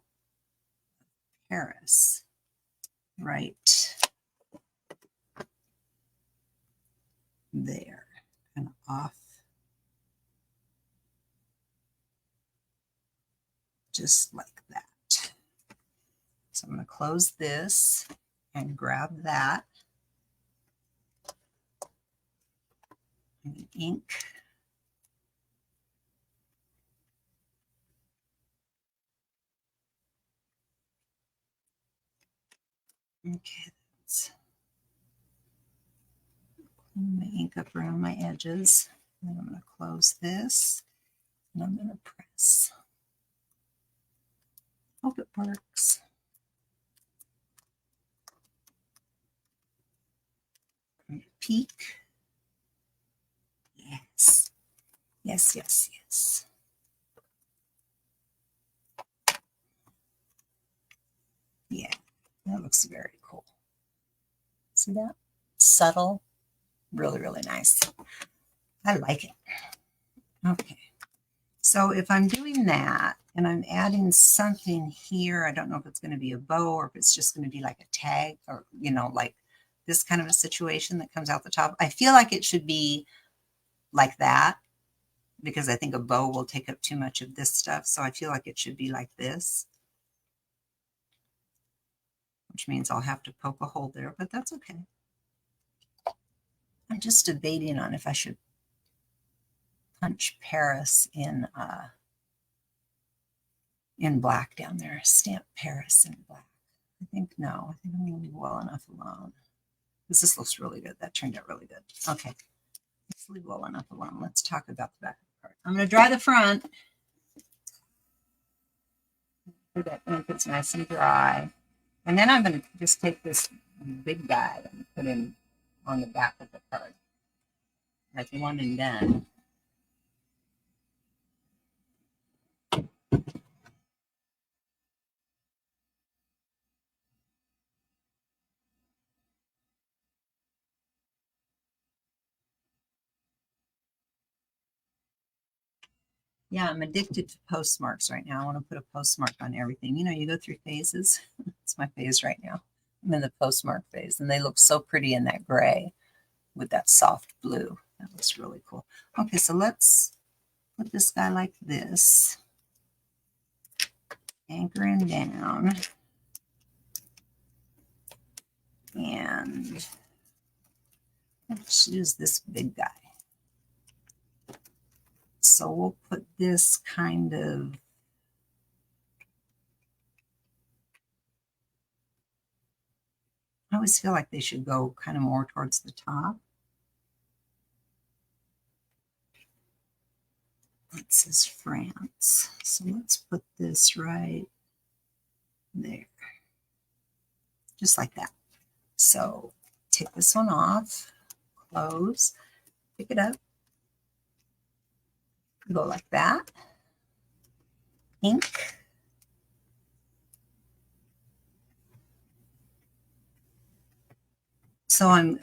Paris right there, kind of off, just like that. So I'm going to close this and grab that and ink. Okay, that's clean my ink up around my edges. Then I'm going to close this and I'm going to press. Hope it works. Peek. Yes. Yes, yes, yes. Yeah, that looks very cool. See that? Subtle. Really, really nice. I like it. Okay. So if I'm doing that and I'm adding something here, I don't know if it's going to be a bow or if it's just going to be like a tag or, you know, like this kind of a situation that comes out the top. I feel like it should be like that because I think a bow will take up too much of this stuff. So I feel like it should be like this, which means I'll have to poke a hole there, but that's okay. I'm just debating on if I should punch Paris in black down there, stamp Paris in black. No, I think I'm going to leave well enough alone. Because this looks really good. That turned out really good. Okay, let's leave well enough alone. Let's talk about the back of the card. I'm going to dry the front. So that ink is nice and dry. And then I'm going to just take this big guy and put him on the back of the card. Like one and done. Yeah, I'm addicted to postmarks right now. I want to put a postmark on everything. You know, you go through phases. It's my phase right now. I'm in the postmark phase, and they look so pretty in that gray with that soft blue. That looks really cool. Okay, so let's put this guy like this. Anchoring down. And let's use this big guy. So we'll put this kind of, I always feel like they should go kind of more towards the top. It says France. So let's put this right there. Just like that. So take this one off, close, pick it up, go like that. Ink. So I'm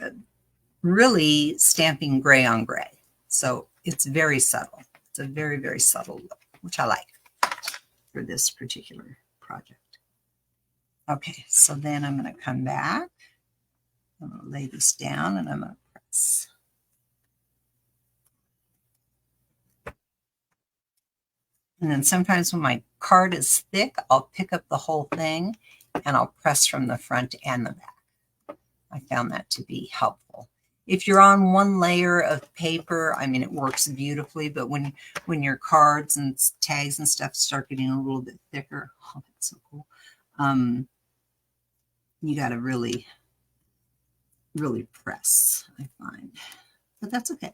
really stamping gray on gray. So it's very subtle. It's a very, very subtle look, which I like for this particular project. Okay, so then I'm going to come back. I'm going to lay this down and I'm going to press. And then sometimes when my card is thick, I'll pick up the whole thing and I'll press from the front and the back. I found that to be helpful. If you're on one layer of paper, I mean, it works beautifully, but when your cards and tags and stuff start getting a little bit thicker, oh, that's so cool. You got to really, really press, I find. But that's okay.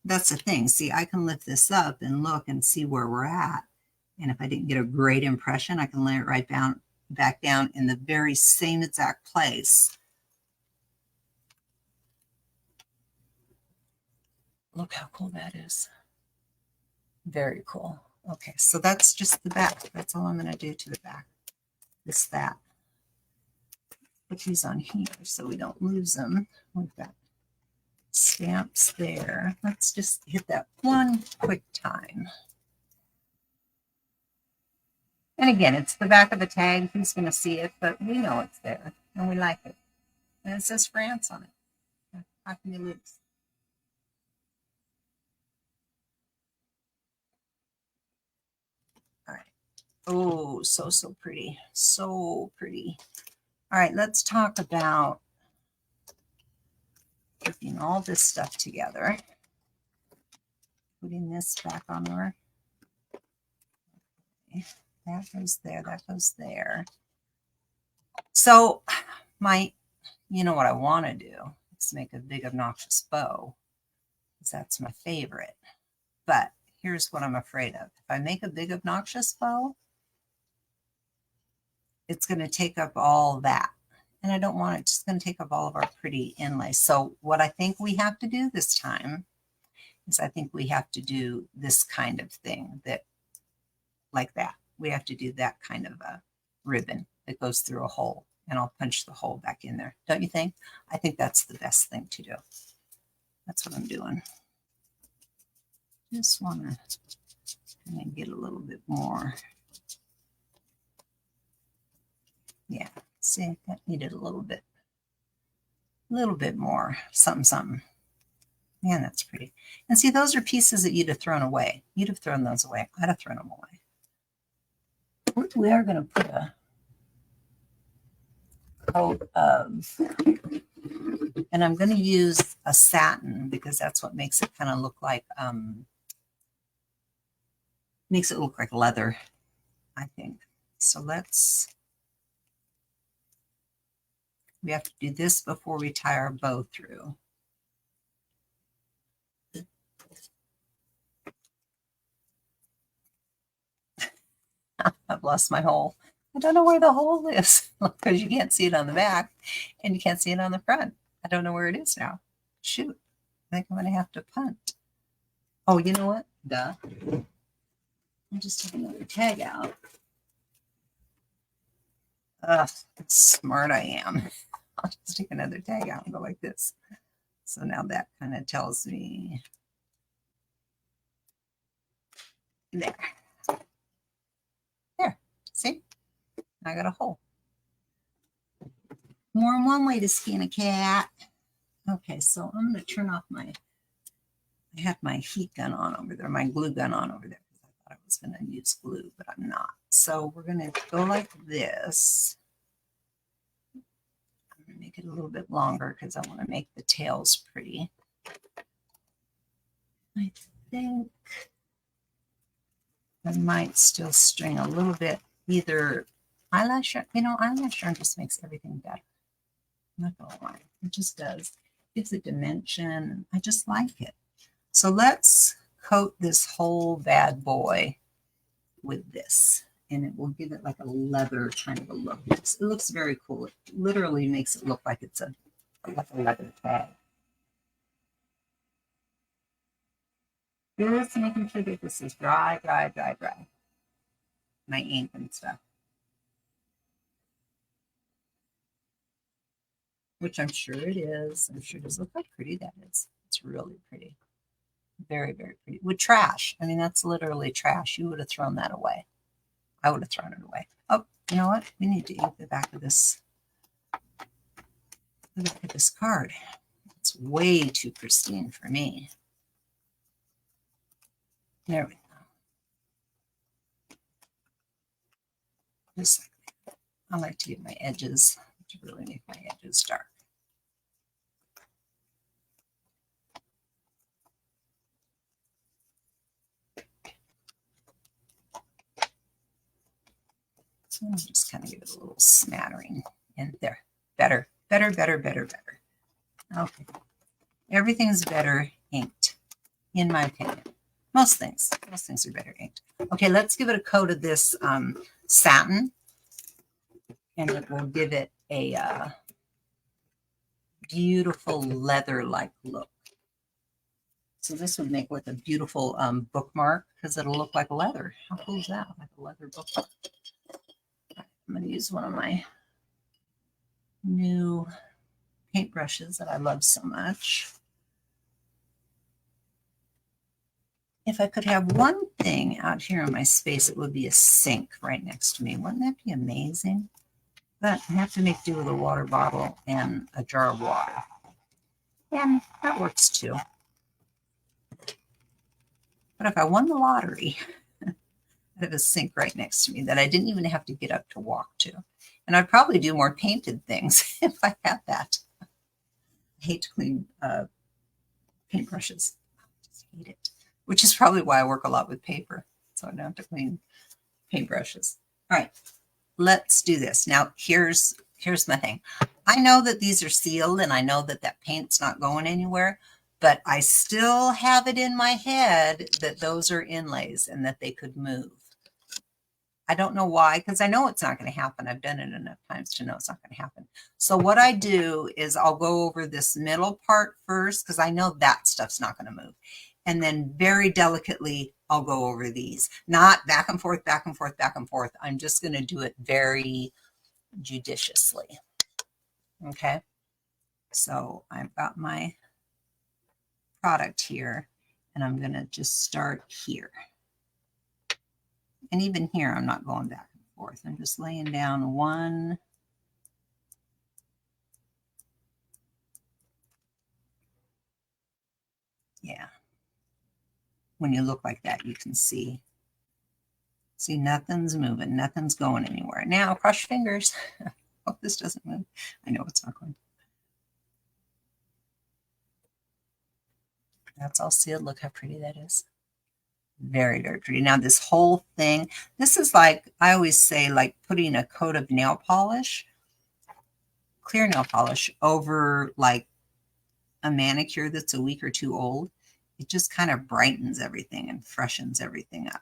That's the thing. See, I can lift this up and look and see where we're at. And if I didn't get a great impression, I can lay it right down, back down in the very same exact place. Look how cool that is. Very cool. Okay, so that's just the back. That's all I'm going to do to the back. That. Put these on here so we don't lose them. We've got stamps there. Let's just hit that one quick time. And again, it's the back of the tag. Who's going to see it? But we know it's there, and we like it. And it says France on it. How can you lose? All right. Oh, so pretty. So pretty. All right, let's talk about putting all this stuff together. Putting this back on there. Okay. That goes there. That goes there. So you know what I want to do is make a big obnoxious bow, because that's my favorite. But here's what I'm afraid of. If I make a big obnoxious bow, it's going to take up all that. And I don't want it. It's just going to take up all of our pretty inlay. So what I think we have to do this time is I think we have to do this kind of thing, that like that. We have to do that kind of a ribbon that goes through a hole, and I'll punch the hole back in there. Don't you think? I think that's the best thing to do. That's what I'm doing. Just want to kind of get a little bit more. Yeah, see, that needed a little bit more, something. Man, that's pretty. And see, those are pieces that you'd have thrown away. You'd have thrown those away. I'd have thrown them away. We are going to put a coat of, and I'm going to use a satin because that's what makes it kind of look like, leather, I think. So let's We have to do this before we tie our bow through. I've lost my hole. I don't know where the hole is because you can't see it on the back and you can't see it on the front. I don't know where it is now. Shoot. I think I'm going to have to punt. Oh, you know what? Duh. I'll just take another tag out. Ugh, smart I am. I'll just take another tag out and go like this. So now that kind of tells me there. There. See? I got a hole. More than one way to skin a cat. Okay, so I'm going to turn off my, I have my heat gun on over there, my glue gun on over there, because I thought I was going to use glue, but I'm not. So we're going to go like this. I'm going to make it a little bit longer because I want to make the tails pretty. I think I might still string a little bit, either eyelash, you know, eyelash yarn just makes everything better. I'm not gonna lie, it just does. Gives a dimension. I just like it. So let's coat this whole bad boy with this, and it will give it like a leather kind of a look. It looks very cool. It literally makes it look like it's like a leather tag. Just making sure that this is dry. My ink and stuff. Which I'm sure it is. I'm sure it is. Look how pretty that is. It's really pretty. Very, very pretty. With trash. I mean, that's literally trash. You would have thrown that away. I would have thrown it away. Oh, you know what? We need to ink the back of this. The back of this card. It's way too pristine for me. There we go. Just like that. I like to get my edges to really make my edges dark. So I'll just kind of give it a little smattering in there. Better. Okay. Everything's better inked, in my opinion. Most things are better inked. Okay, let's give it a coat of this satin, and it will give it a beautiful leather-like look. So this would make like a beautiful bookmark because it'll look like leather. How cool is that? Like a leather bookmark. I'm going to use one of my new paintbrushes that I love so much. If I could have one thing out here in my space, it would be a sink right next to me. Wouldn't that be amazing? But I have to make do with a water bottle and a jar of water. And that works too. But if I won the lottery, I'd have a sink right next to me that I didn't even have to get up to walk to. And I'd probably do more painted things if I had that. I hate to clean paintbrushes. I just hate it. Which is probably why I work a lot with paper. So I don't have to clean paintbrushes. All right, let's do this. Now, here's my thing. I know that these are sealed and I know that that paint's not going anywhere, but I still have it in my head that those are inlays and that they could move. I don't know why, because I know it's not going to happen. I've done it enough times to know it's not going to happen. So what I do is I'll go over this middle part first, because I know that stuff's not going to move. And then very delicately, I'll go over these. Not back and forth. I'm just going to do it very judiciously. Okay. So I've got my product here, and I'm going to just start here. And even here, I'm not going back and forth. I'm just laying down one. Yeah. When you look like that, you can see nothing's moving, nothing's going anywhere. Now, cross your fingers. Hope this doesn't move. I know it's not going. That's all sealed. Look how pretty that is. Very, very pretty. Now, this whole thing, this is like, I always say, like putting a coat of nail polish clear nail polish over like a manicure that's a week or two old, it just kind of brightens everything and freshens everything up.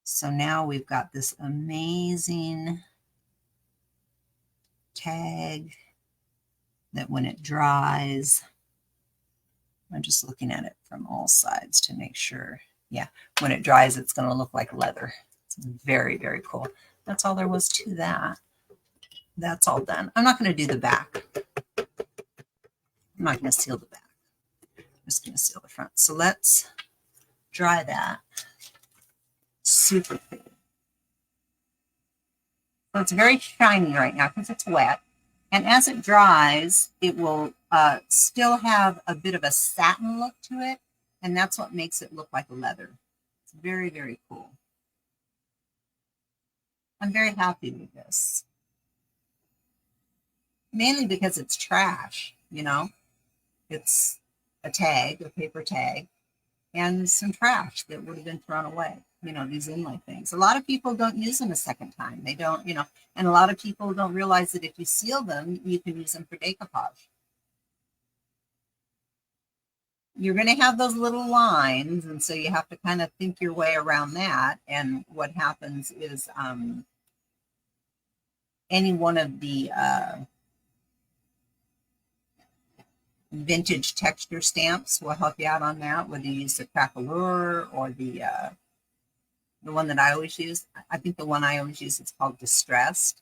So now we've got this amazing tag that when it dries, I'm just looking at it from all sides to make sure. Yeah, when it dries, it's going to look like leather. It's very, very cool. That's all there was to that. That's all done. I'm not going to do the back. I'm not going to seal the back. I'm just going to seal the front. So let's dry that. Super pretty. So it's very shiny right now because it's wet. And as it dries, it will still have a bit of a satin look to it. And that's what makes it look like leather. It's very, very cool. I'm very happy with this. Mainly because it's trash, you know. It's a tag, a paper tag, and some trash that would have been thrown away. You know, these inlay things. A lot of people don't use them a second time. They don't, you know, and a lot of people don't realize that if you seal them, you can use them for decoupage. You're going to have those little lines, and so you have to kind of think your way around that. And what happens is any one of the vintage texture stamps will help you out on that, whether you use the Craquelure or the one that I always use. I think the one I always use is called Distressed.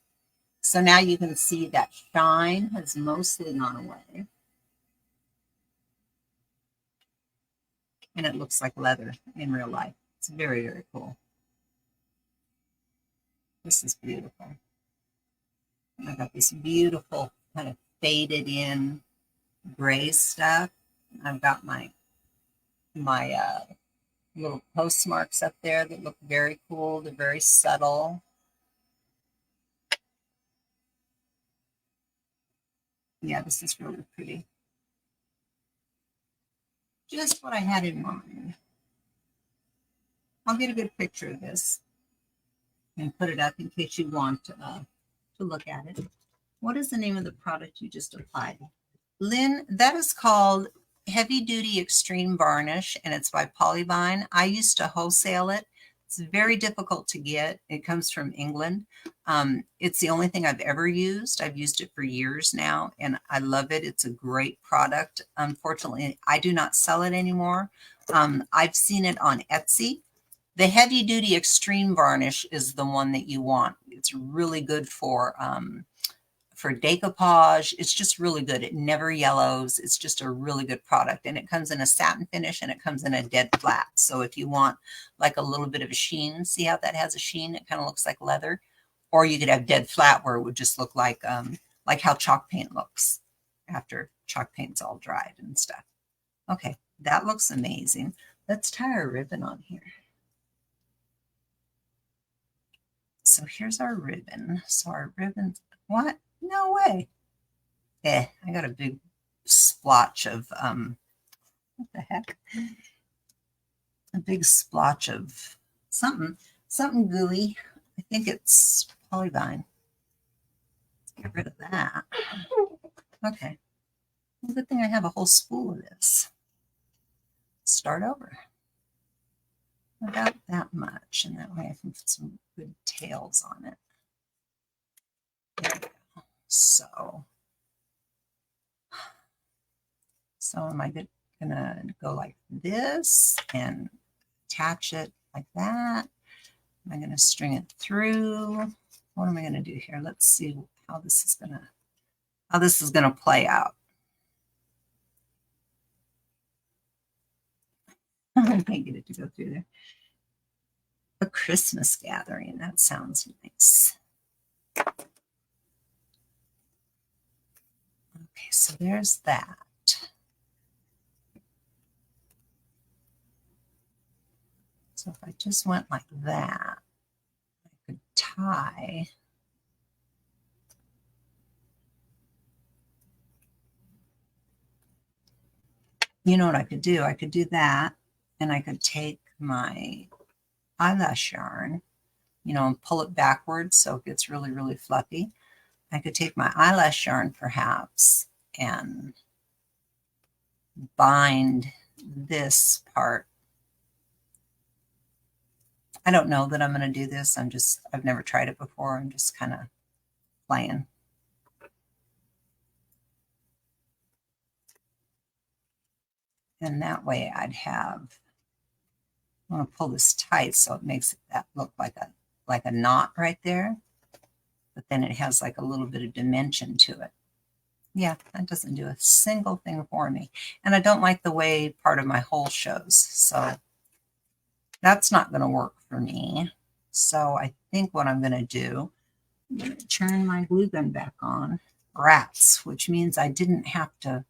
So now you can see that shine has mostly gone away. And it looks like leather in real life. It's very, very cool. This is beautiful. And I got this beautiful kind of faded in gray stuff. I've got my little postmarks up there that look very cool. They're very subtle. Yeah, this is really pretty. Just what I had in mind. I'll get a good picture of this and put it up in case you want to look at it. What is the name of the product you just applied? Lynn, that is called Heavy Duty Extreme Varnish, and it's by Polyvine. I used to wholesale it. It's very difficult to get. It comes from England. It's the only thing I've ever used. I've used it for years now, and I love it. It's a great product. Unfortunately, I do not sell it anymore. I've seen it on Etsy. The Heavy Duty Extreme Varnish is the one that you want. It's really good for decoupage. It's just really good. It never yellows. It's just a really good product. And it comes in a satin finish and it comes in a dead flat. So if you want like a little bit of a sheen, see how that has a sheen? It kind of looks like leather. Or you could have dead flat where it would just look like how chalk paint looks after chalk paint's all dried and stuff. Okay, that looks amazing. Let's tie our ribbon on here. So here's our ribbon. So our ribbon, what? No way. I got a big splotch of, what the heck? A big splotch of something gooey. I think it's Polyvine. Let's get rid of that. Okay. Well, good thing I have a whole spool of this. Start over. About that much, and that way I can put some good tails on it. There we go. So am I gonna go like this and attach it like that? Am I gonna string it through? What am I gonna do here? Let's see how this is gonna play out. I can't get it to go through there. A Christmas gathering. That sounds nice. Okay, so there's that. So if I just went like that, I could tie. You know what I could do? I could do that, and I could take my eyelash yarn, you know, and pull it backwards so it gets really, really fluffy. I could take my eyelash yarn perhaps and bind this part. I don't know that I'm going to do this. I've never tried it before. I'm just kind of playing. And that way I'd have, I want to pull this tight so it makes that look like a knot right there. But then it has like a little bit of dimension to it. Yeah, that doesn't do a single thing for me. And I don't like the way part of my hole shows. So that's not going to work for me. So I think what I'm going to do, I'm going to turn my glue gun back on. Rats, which means I didn't have to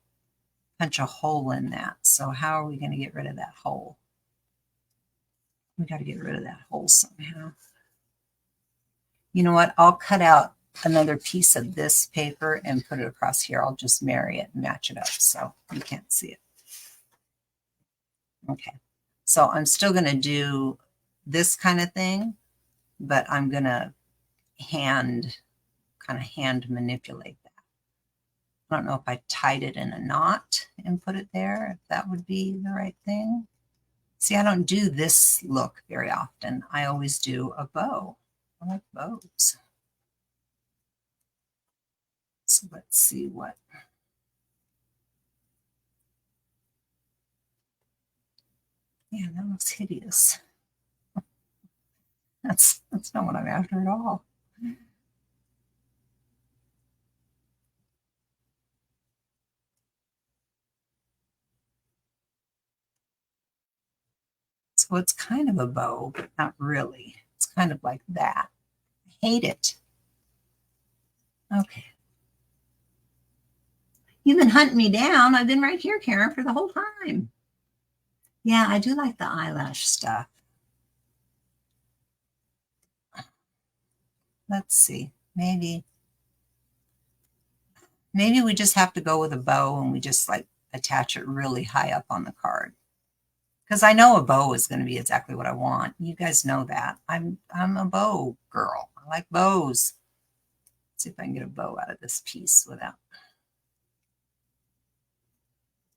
punch a hole in that. So how are we going to get rid of that hole? We got to get rid of that hole somehow. You know what? I'll cut out another piece of this paper and put it across here. I'll just marry it and match it up so you can't see it. Okay. So I'm still going to do this kind of thing, but I'm going to hand manipulate that. I don't know if I tied it in a knot and put it there, if that would be the right thing. See, I don't do this look very often. I always do a bow. I like bows. So let's see what. Yeah, that looks hideous. That's not what I'm after at all. So it's kind of a bow, but not really. It's kind of like that. I hate it. Okay. You've been hunting me down. I've been right here, Karen, for the whole time. Yeah, I do like the eyelash stuff. Let's see. Maybe we just have to go with a bow and we just like attach it really high up on the card. Because I know a bow is going to be exactly what I want. You guys know that. I'm a bow girl. I like bows. Let's see if I can get a bow out of this piece without.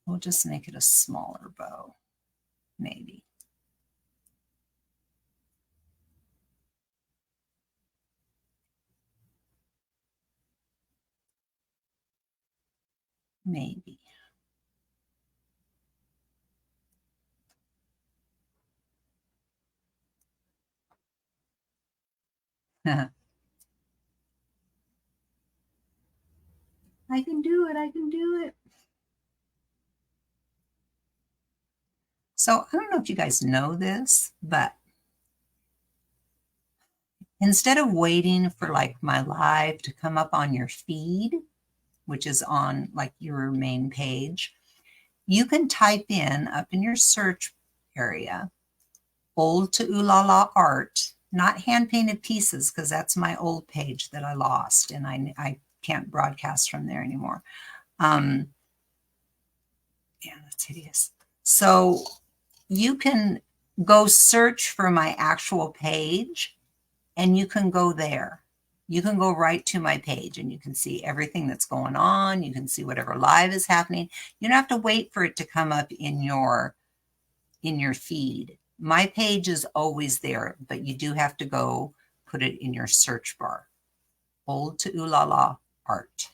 We'll just make it a smaller bow, maybe. Maybe. I can do it. I can do it. So I don't know if you guys know this, but instead of waiting for like my live to come up on your feed, which is on like your main page, you can type in up in your search area, Old to Ooh La La Art, not hand painted pieces, because that's my old page that I lost and I can't broadcast from there anymore. Yeah, that's hideous. So you can go search for my actual page and you can go there. You can go right to my page and you can see everything that's going on. You can see whatever live is happening. You don't have to wait for it to come up in your feed. My page is always there, but you do have to go put it in your search bar. Old to Ooh La La Art.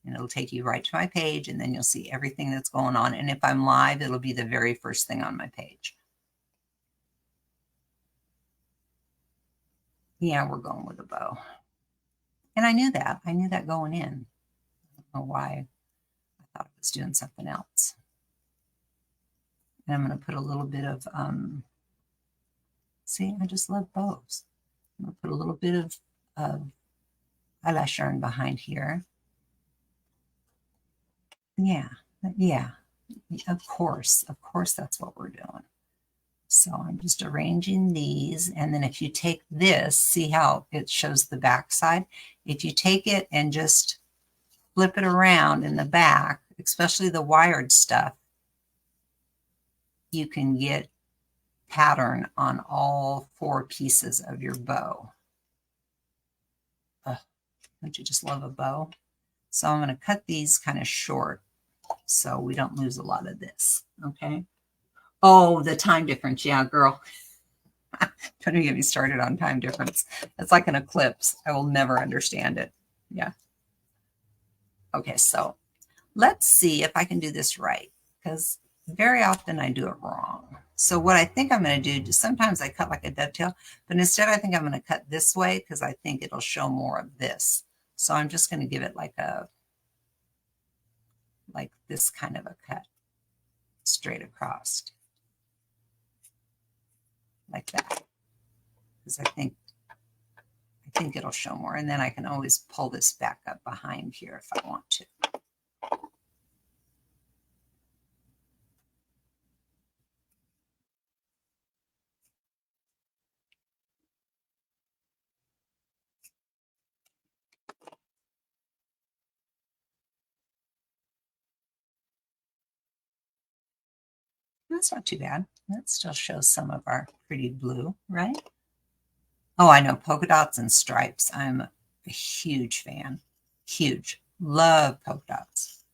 And it'll take you right to my page and then you'll see everything that's going on. And if I'm live, it'll be the very first thing on my page. Yeah, we're going with a bow. And I knew that. I knew that going in. I don't know why I thought I was doing something else. And I'm going to put a little bit of, see, I just love bows. I'm going to put a little bit of eyelash yarn behind here. Yeah, yeah, of course that's what we're doing. So I'm just arranging these. And then if you take this, see how it shows the back side? If you take it and just flip it around in the back, especially the wired stuff, you can get pattern on all 4 pieces of your bow. Ugh, Don't you just love a bow? So I'm going to cut these kind of short so we don't lose a lot of this. Okay. Oh, the time difference. Yeah, girl. Don't even get me started on time difference. It's like an eclipse. I will never understand it. Yeah. Okay, so let's see if I can do this right, because very often I do it wrong. So what I think I'm going to do, sometimes I cut like a dovetail, but instead I think I'm going to cut this way because I think it'll show more of this. So I'm just going to give it like this kind of a cut straight across like that, because I think it'll show more. And then I can always pull this back up behind here if I want to. That's not too bad. That still shows some of our pretty blue, right? Oh, I know, polka dots and stripes. I'm a huge fan. Huge. Love polka dots.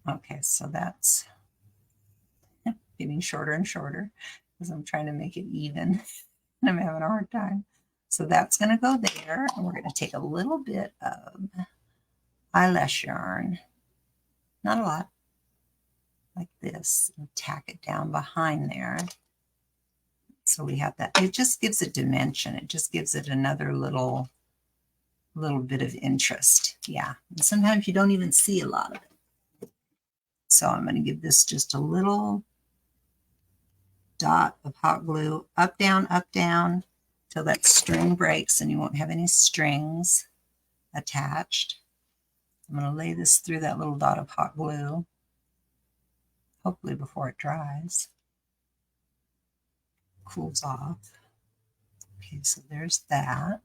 Okay, so that's getting shorter and shorter because I'm trying to make it even and I'm having a hard time. So that's going to go there, and we're going to take a little bit of eyelash yarn, not a lot, like this, and tack it down behind there. So we have that. It just gives it dimension. It just gives it another little bit of interest. Yeah. And sometimes you don't even see a lot of it. So I'm going to give this just a little dot of hot glue, up, down, till that string breaks and you won't have any strings attached. I'm going to lay this through that little dot of hot glue, hopefully before it dries, cools off. Okay, so there's that.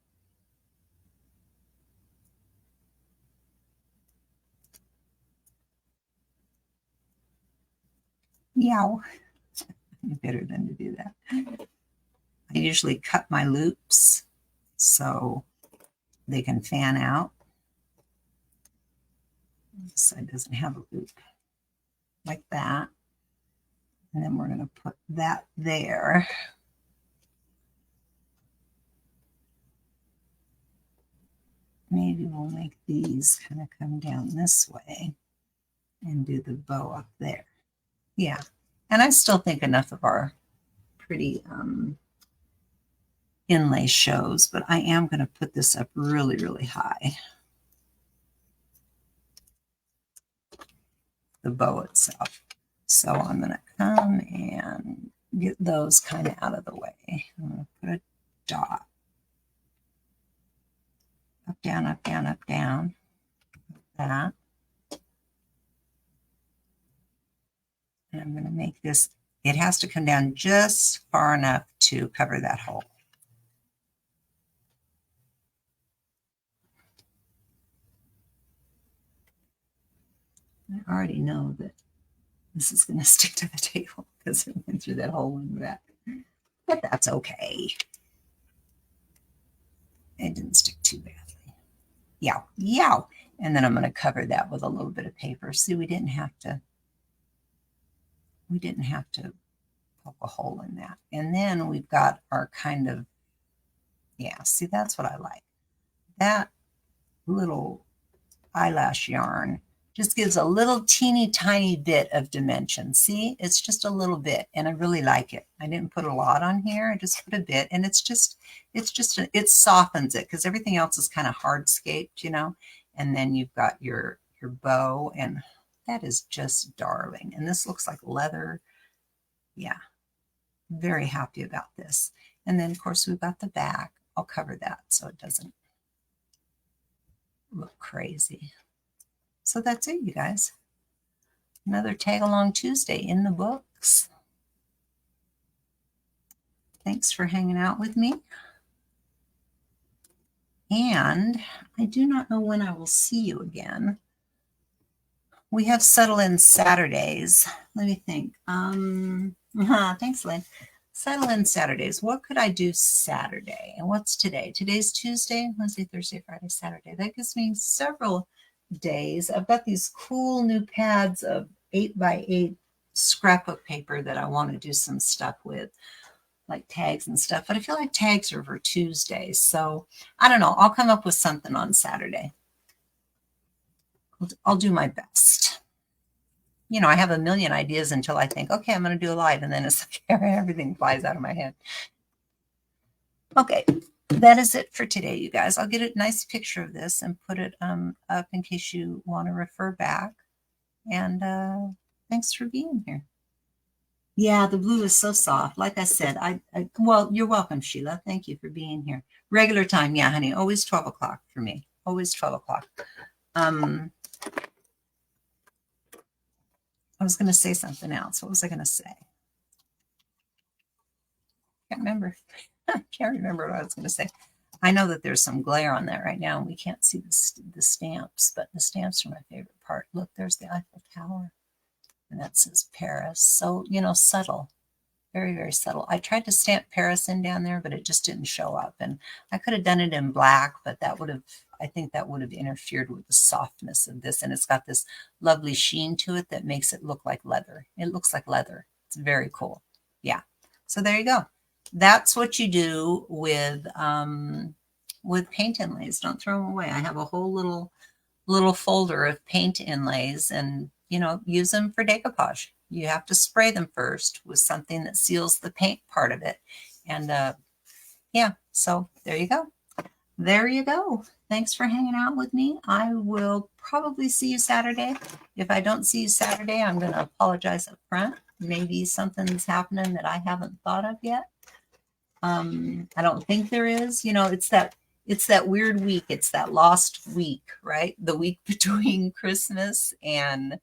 Yow. Better than to do that. I usually cut my loops so they can fan out. This side doesn't have a loop, like that. And then we're going to put that there. Maybe we'll make these kind of come down this way and do the bow up there. Yeah. And I still think enough of our pretty inlay shows, but I am going to put this up really, really high. The bow itself. So I'm going to come and get those kind of out of the way. I'm going to put a dot. Up, down, up, down, up, down. Like that. And I'm going to make this, it has to come down just far enough to cover that hole. I already know that this is going to stick to the table because it went through that hole in the back. But that's okay. It didn't stick too badly. Yow, yow. And then I'm going to cover that with a little bit of paper. See, we didn't have to poke a hole in that. And then we've got our kind of, yeah, see, that's what I like. That little eyelash yarn just gives a little teeny tiny bit of dimension. See, it's just a little bit, and I really like it. I didn't put a lot on here. I just put a bit, and it softens it because everything else is kind of hardscaped, you know. And then you've got your bow, and that is just darling. And this looks like leather. Yeah, very happy about this. And then, of course, we've got the back. I'll cover that so it doesn't look crazy. So that's it, you guys. Another Tag Along Tuesday in the books. Thanks for hanging out with me. And I do not know when I will see you again. We have settle-in Saturdays. Let me think. Thanks, Lynn. Settle in Saturdays. What could I do Saturday? And what's today? Today's Tuesday, Wednesday, Thursday, Friday, Saturday. That gives me several days. I've got these cool new pads of 8x8 scrapbook paper that I want to do some stuff with, like tags and stuff. But I feel like tags are for Tuesdays. So I don't know. I'll come up with something on Saturday. I'll do my best. You know, I have a million ideas until I think, okay, I'm going to do a live. And then it's like everything flies out of my head. Okay, that is it for today, you guys. I'll get a nice picture of this and put it up in case you want to refer back. And thanks for being here. Yeah, the blue is so soft. Like I said, well, you're welcome, Sheila. Thank you for being here. Regular time, yeah, honey. Always 12 o'clock for me. Always 12 o'clock. I was going to say something else. What was I going to say? Can't remember. I can't remember what I was going to say. I know that there's some glare on that right now, and we can't see the stamps, but the stamps are my favorite part. Look, there's the Eiffel Tower, and that says Paris. So, you know, subtle. Very, very subtle. I tried to stamp Paris in down there, but it just didn't show up. And I could have done it in black, but that would have, I think that would have interfered with the softness of this. And it's got this lovely sheen to it that makes it look like leather. It looks like leather. It's very cool. Yeah. So there you go. That's what you do with paint inlays. Don't throw them away. I have a whole little folder of paint inlays, and you know, use them for decoupage. You have to spray them first with something that seals the paint part of it. And yeah, so there you go. There you go. Thanks for hanging out with me. I will probably see you Saturday. If I don't see you Saturday, I'm going to apologize up front. Maybe something's happening that I haven't thought of yet. I don't think there is. You know, it's that weird week. It's that lost week, right? The week between Christmas and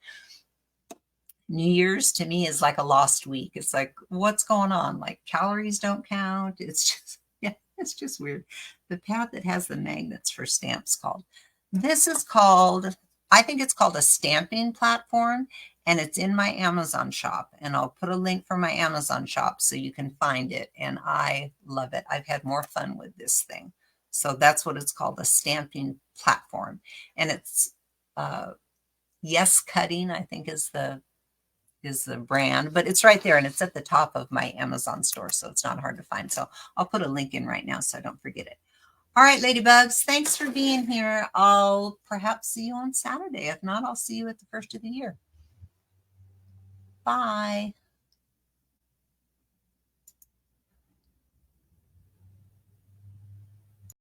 New Year's to me is like a lost week. It's like, what's going on? Like calories don't count. It's just, yeah, it's just weird. The pad that has the magnets for stamps called, this is called, I think it's called a stamping platform, and it's in my Amazon shop. And I'll put a link for my Amazon shop so you can find it. And I love it. I've had more fun with this thing. So that's what it's called, a stamping platform. And it's Yes Cutting, I think is the brand, but it's right there and it's at the top of my Amazon store, so it's not hard to find. So I'll put a link in right now so I don't forget it. All right, ladybugs, thanks for being here. I'll perhaps see you on Saturday. If not, I'll see you at the first of the year. Bye.